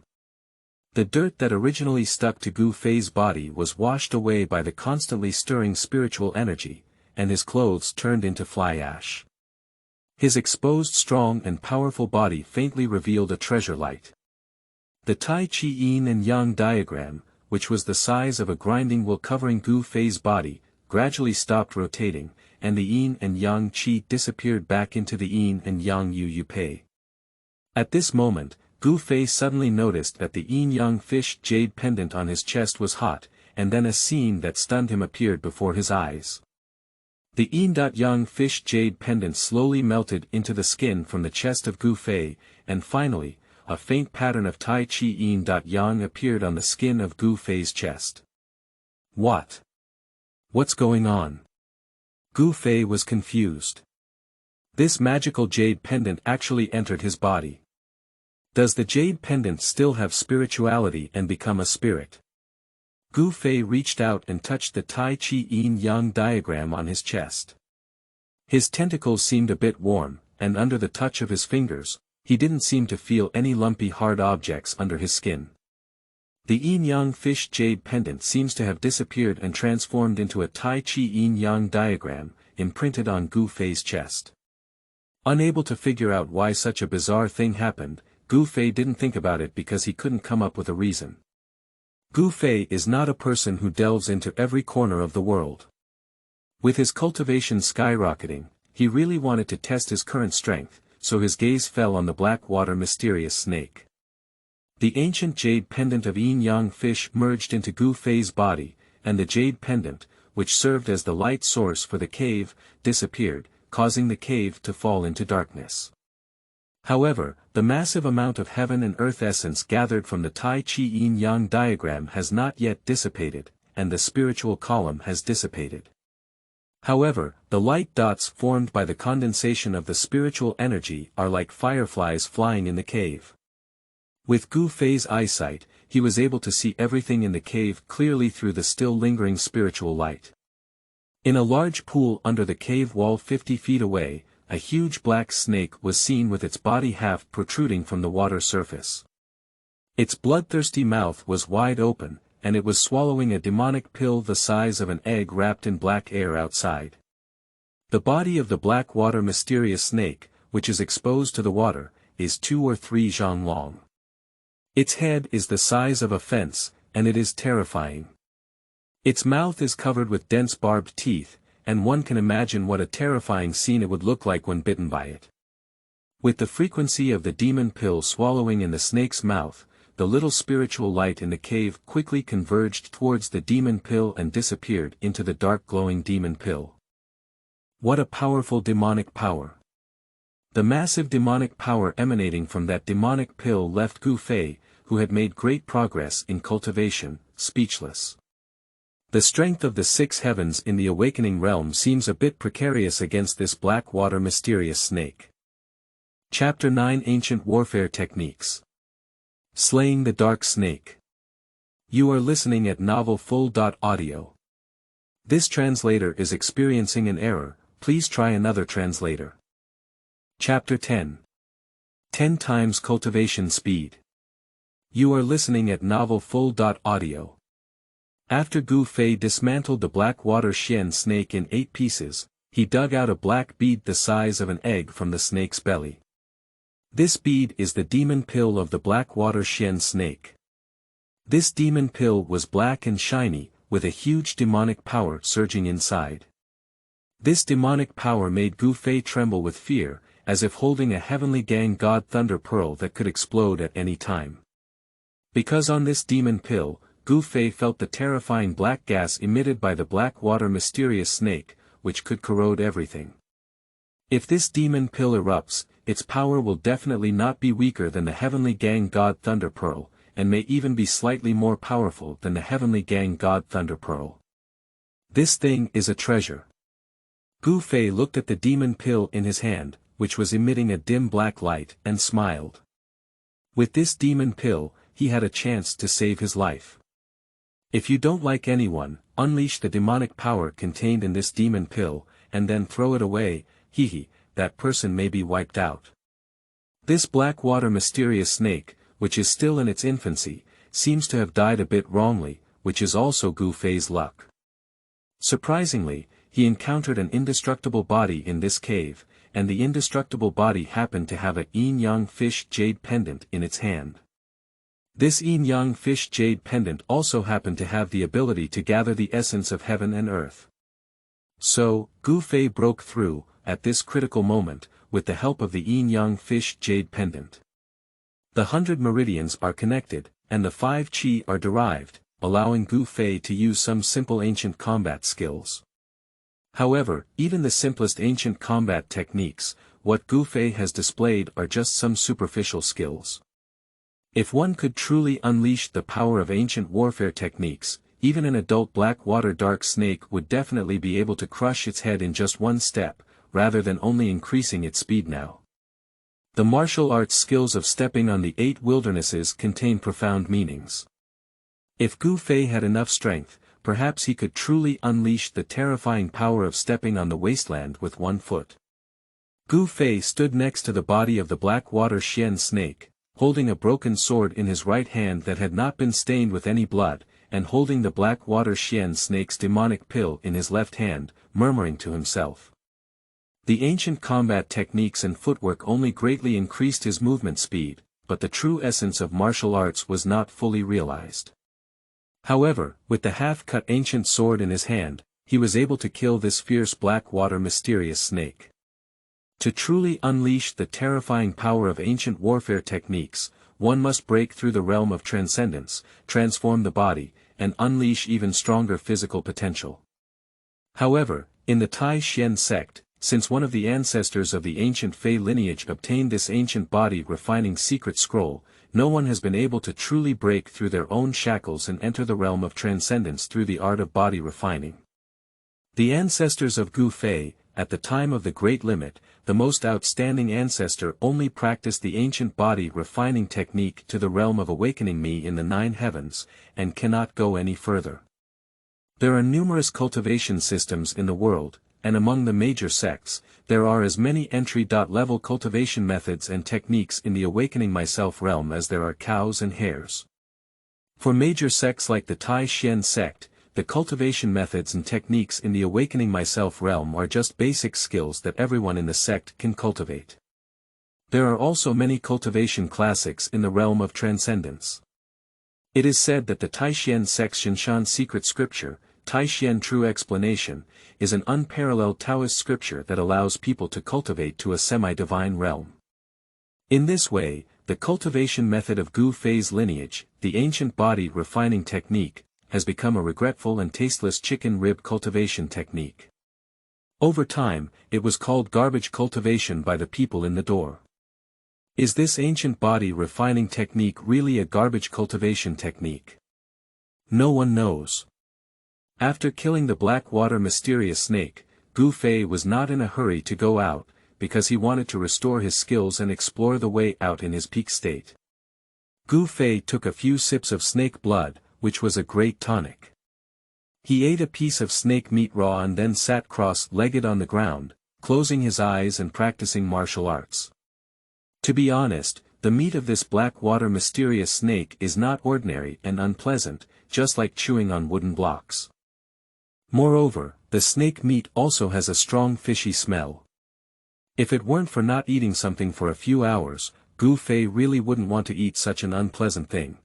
The dirt that originally stuck to Gu Fei's body was washed away by the constantly stirring spiritual energy, and his clothes turned into fly ash. His exposed strong and powerful body faintly revealed a treasure light. The Tai Chi Yin and Yang diagram, which was the size of a grinding wheel covering Gu Fei's body, gradually stopped rotating, and the Yin and Yang Qi disappeared back into the Yin and Yang Yu Pei. At this moment, Gu Fei suddenly noticed that the Yin Yang fish jade pendant on his chest was hot, and then a scene that stunned him appeared before his eyes. The Yin Yang fish jade pendant slowly melted into the skin from the chest of Gu Fei, and finally, a faint pattern of Tai Chi Yin Yang appeared on the skin of Gu Fei's chest. What? What's going on? Gu Fei was confused. This magical jade pendant actually entered his body. Does the jade pendant still have spirituality and become a spirit? Gu Fei reached out and touched the Tai Chi Yin Yang diagram on his chest. His tentacles seemed a bit warm, and under the touch of his fingers, he didn't seem to feel any lumpy hard objects under his skin. The Yin Yang fish jade pendant seems to have disappeared and transformed into a Tai Chi Yin Yang diagram, imprinted on Gu Fei's chest. Unable to figure out why such a bizarre thing happened, Gu Fei didn't think about it because he couldn't come up with a reason. Gu Fei is not a person who delves into every corner of the world. With his cultivation skyrocketing, he really wanted to test his current strength, so his gaze fell on the black water mysterious snake. The ancient jade pendant of Yin Yang fish merged into Gu Fei's body, and the jade pendant, which served as the light source for the cave, disappeared, causing the cave to fall into darkness. However, the massive amount of heaven and earth essence gathered from the Tai Chi Yin Yang diagram has not yet dissipated, and the spiritual column has dissipated. However, the light dots formed by the condensation of the spiritual energy are like fireflies flying in the cave. With Gu Fei's eyesight, he was able to see everything in the cave clearly through the still lingering spiritual light. In a large pool under the cave wall 50 feet away, a huge black snake was seen with its body half protruding from the water surface. Its bloodthirsty mouth was wide open, and it was swallowing a demonic pill the size of an egg wrapped in black air outside. The body of the black water mysterious snake, which is exposed to the water, is 2 or 3 zhang long. Its head is the size of a fence, and it is terrifying. Its mouth is covered with dense barbed teeth, and one can imagine what a terrifying scene it would look like when bitten by it. With the frequency of the demon pill swallowing in the snake's mouth, the little spiritual light in the cave quickly converged towards the demon pill and disappeared into the dark glowing demon pill. What a powerful demonic power! The massive demonic power emanating from that demonic pill left Gu Fei, who had made great progress in cultivation, speechless. The strength of the 6 heavens in the awakening realm seems a bit precarious against this black water mysterious snake. Chapter 9 Ancient Warfare Techniques. Slaying the Dark Snake. You are listening at novelfull.audio. This translator is experiencing an error, please try another translator. Chapter 10. 10 times cultivation speed. You are listening at novelfull.audio. After Gu Fei dismantled the black water Xian snake in 8 pieces, he dug out a black bead the size of an egg from the snake's belly. This bead is the demon pill of the black water Xian snake. This demon pill was black and shiny, with a huge demonic power surging inside. This demonic power made Gu Fei tremble with fear, as if holding a heavenly gang god thunder pearl that could explode at any time. Because on this demon pill, Gu Fei felt the terrifying black gas emitted by the black water mysterious snake, which could corrode everything. If this demon pill erupts, its power will definitely not be weaker than the heavenly gang god thunder pearl, and may even be slightly more powerful than the heavenly gang god thunder pearl. This thing is a treasure. Gu Fei looked at the demon pill in his hand, which was emitting a dim black light, and smiled. With this demon pill, he had a chance to save his life. If you don't like anyone, unleash the demonic power contained in this demon pill, and then throw it away, that person may be wiped out. This black water mysterious snake, which is still in its infancy, seems to have died a bit wrongly, which is also Gu Fei's luck. Surprisingly, he encountered an indestructible body in this cave, and the indestructible body happened to have a Yin Yang fish jade pendant in its hand. This Yin Yang fish jade pendant also happened to have the ability to gather the essence of heaven and earth. So, Gu Fei broke through, at this critical moment, with the help of the Yin Yang fish jade pendant. The 100 meridians are connected, and the 5 qi are derived, allowing Gu Fei to use some simple ancient combat skills. However, even the simplest ancient combat techniques, what Gu Fei has displayed are just some superficial skills. If one could truly unleash the power of ancient warfare techniques, even an adult black water dark snake would definitely be able to crush its head in just one step, rather than only increasing its speed now. The martial arts skills of stepping on the 8 wildernesses contain profound meanings. If Gu Fei had enough strength, perhaps he could truly unleash the terrifying power of stepping on the wasteland with 1 foot. Gu Fei stood next to the body of the black water Xian snake, holding a broken sword in his right hand that had not been stained with any blood, and holding the black water Xian snake's demonic pill in his left hand, murmuring to himself. The ancient combat techniques and footwork only greatly increased his movement speed, but the true essence of martial arts was not fully realized. However, with the half-cut ancient sword in his hand, he was able to kill this fierce black water mysterious snake. To truly unleash the terrifying power of ancient warfare techniques, one must break through the realm of transcendence, transform the body, and unleash even stronger physical potential. However, in the Tai Xian sect, since one of the ancestors of the ancient Fei lineage obtained this ancient body refining secret scroll, no one has been able to truly break through their own shackles and enter the realm of transcendence through the art of body refining. The ancestors of Gu Fei, at the time of the Great Limit, the most outstanding ancestor only practiced the ancient body refining technique to the realm of awakening me in the 9 heavens, and cannot go any further. There are numerous cultivation systems in the world, and among the major sects, there are as many entry-level cultivation methods and techniques in the awakening myself realm as there are cows and hares. For major sects like the Tai Xian sect, the cultivation methods and techniques in the awakening myself realm are just basic skills that everyone in the sect can cultivate. There are also many cultivation classics in the realm of transcendence. It is said that the Tai Xian sect's Xinshan secret scripture, Tai Xian true explanation, is an unparalleled Taoist scripture that allows people to cultivate to a semi-divine realm. In this way, the cultivation method of Gu Fei's lineage, the ancient body refining technique, has become a regretful and tasteless chicken rib cultivation technique. Over time, it was called garbage cultivation by the people in the door. Is this ancient body refining technique really a garbage cultivation technique? No one knows. After killing the black water mysterious snake, Gu Fei was not in a hurry to go out, because he wanted to restore his skills and explore the way out in his peak state. Gu Fei took a few sips of snake blood, which was a great tonic. He ate a piece of snake meat raw and then sat cross-legged on the ground, closing his eyes and practicing martial arts. To be honest, the meat of this black water mysterious snake is not ordinary and unpleasant, just like chewing on wooden blocks. Moreover, the snake meat also has a strong fishy smell. If it weren't for not eating something for a few hours, Gu Fei really wouldn't want to eat such an unpleasant thing.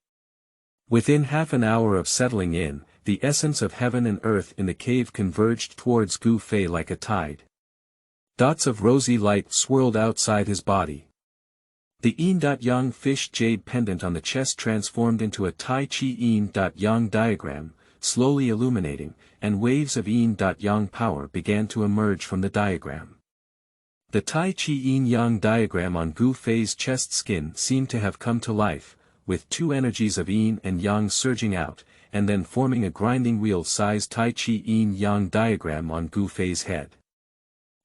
Within half an hour of settling in, the essence of heaven and earth in the cave converged towards Gu Fei like a tide. Dots of rosy light swirled outside his body. The Yin Yang fish jade pendant on the chest transformed into a Tai Chi Yin Yang diagram, slowly illuminating, and waves of Yin Yang power began to emerge from the diagram. The Tai Chi Yin Yang diagram on Gu Fei's chest skin seemed to have come to life, with 2 energies of Yin and Yang surging out, and then forming a grinding wheel-sized Tai Chi Yin Yang diagram on Gu Fei's head.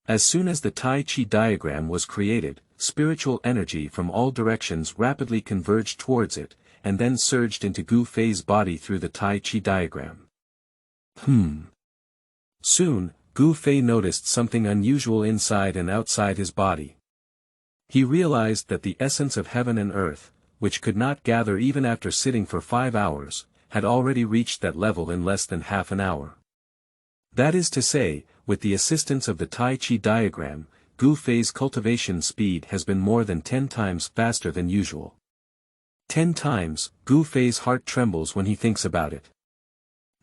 As soon as the Tai Chi diagram was created, spiritual energy from all directions rapidly converged towards it, and then surged into Gu Fei's body through the Tai Chi diagram. Soon, Gu Fei noticed something unusual inside and outside his body. He realized that the essence of heaven and earth, which could not gather even after sitting for 5 hours, had already reached that level in less than half an hour. That is to say, with the assistance of the Tai Chi diagram, Gu Fei's cultivation speed has been more than 10 times faster than usual. 10 times, Gu Fei's heart trembles when he thinks about it.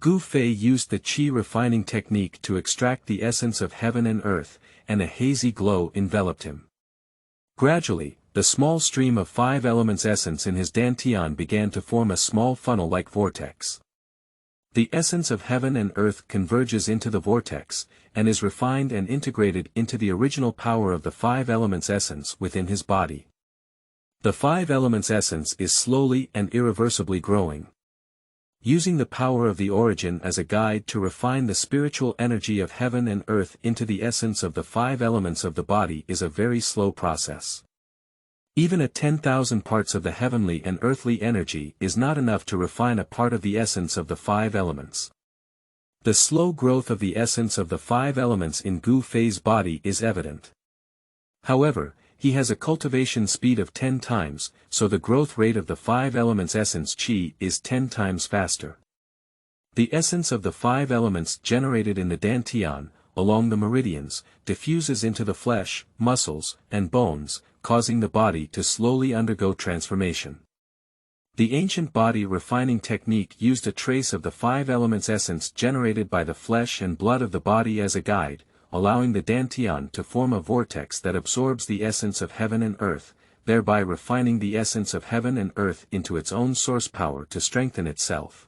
Gu Fei used the qi refining technique to extract the essence of heaven and earth, and a hazy glow enveloped him. Gradually, the small stream of 5 elements essence in his dantian began to form a small funnel-like vortex. The essence of heaven and earth converges into the vortex, and is refined and integrated into the original power of the 5 elements essence within his body. The 5 elements essence is slowly and irreversibly growing. Using the power of the origin as a guide to refine the spiritual energy of heaven and earth into the essence of the 5 elements of the body is a very slow process. Even a 10,000 parts of the heavenly and earthly energy is not enough to refine a part of the essence of the 5 elements. The slow growth of the essence of the 5 elements in Gu Fei's body is evident. However, he has a cultivation speed of 10 times, so the growth rate of the 5 elements essence qi is 10 times faster. The essence of the 5 elements generated in the dantian, along the meridians, diffuses into the flesh, muscles, and bones, causing the body to slowly undergo transformation. The ancient body refining technique used a trace of the 5 elements essence generated by the flesh and blood of the body as a guide, allowing the dantian to form a vortex that absorbs the essence of heaven and earth, thereby refining the essence of heaven and earth into its own source power to strengthen itself.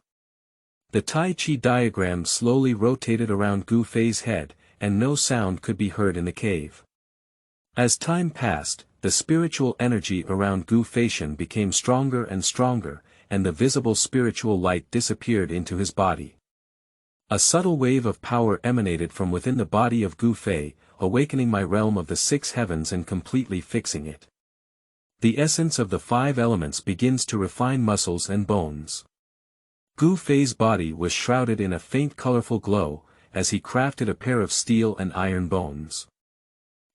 The Tai Chi diagram slowly rotated around Gu Fei's head, and no sound could be heard in the cave. As time passed, the spiritual energy around Gu Fei became stronger and stronger, and the visible spiritual light disappeared into his body. A subtle wave of power emanated from within the body of Gu Fei, awakening my realm of the 6 heavens and completely fixing it. The essence of the 5 elements begins to refine muscles and bones. Gu Fei's body was shrouded in a faint colorful glow, as he crafted a pair of steel and iron bones.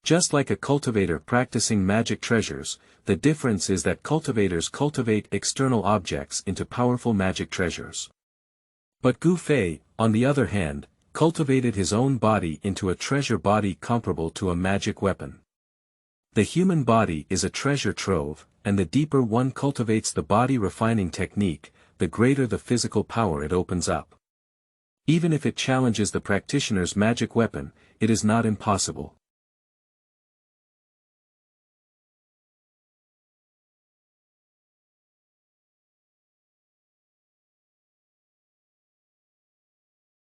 Just like a cultivator practicing magic treasures, the difference is that cultivators cultivate external objects into powerful magic treasures. But Gu Fei, on the other hand, cultivated his own body into a treasure body comparable to a magic weapon. The human body is a treasure trove, and the deeper one cultivates the body refining technique, the greater the physical power it opens up. Even if it challenges the practitioner's magic weapon, it is not impossible.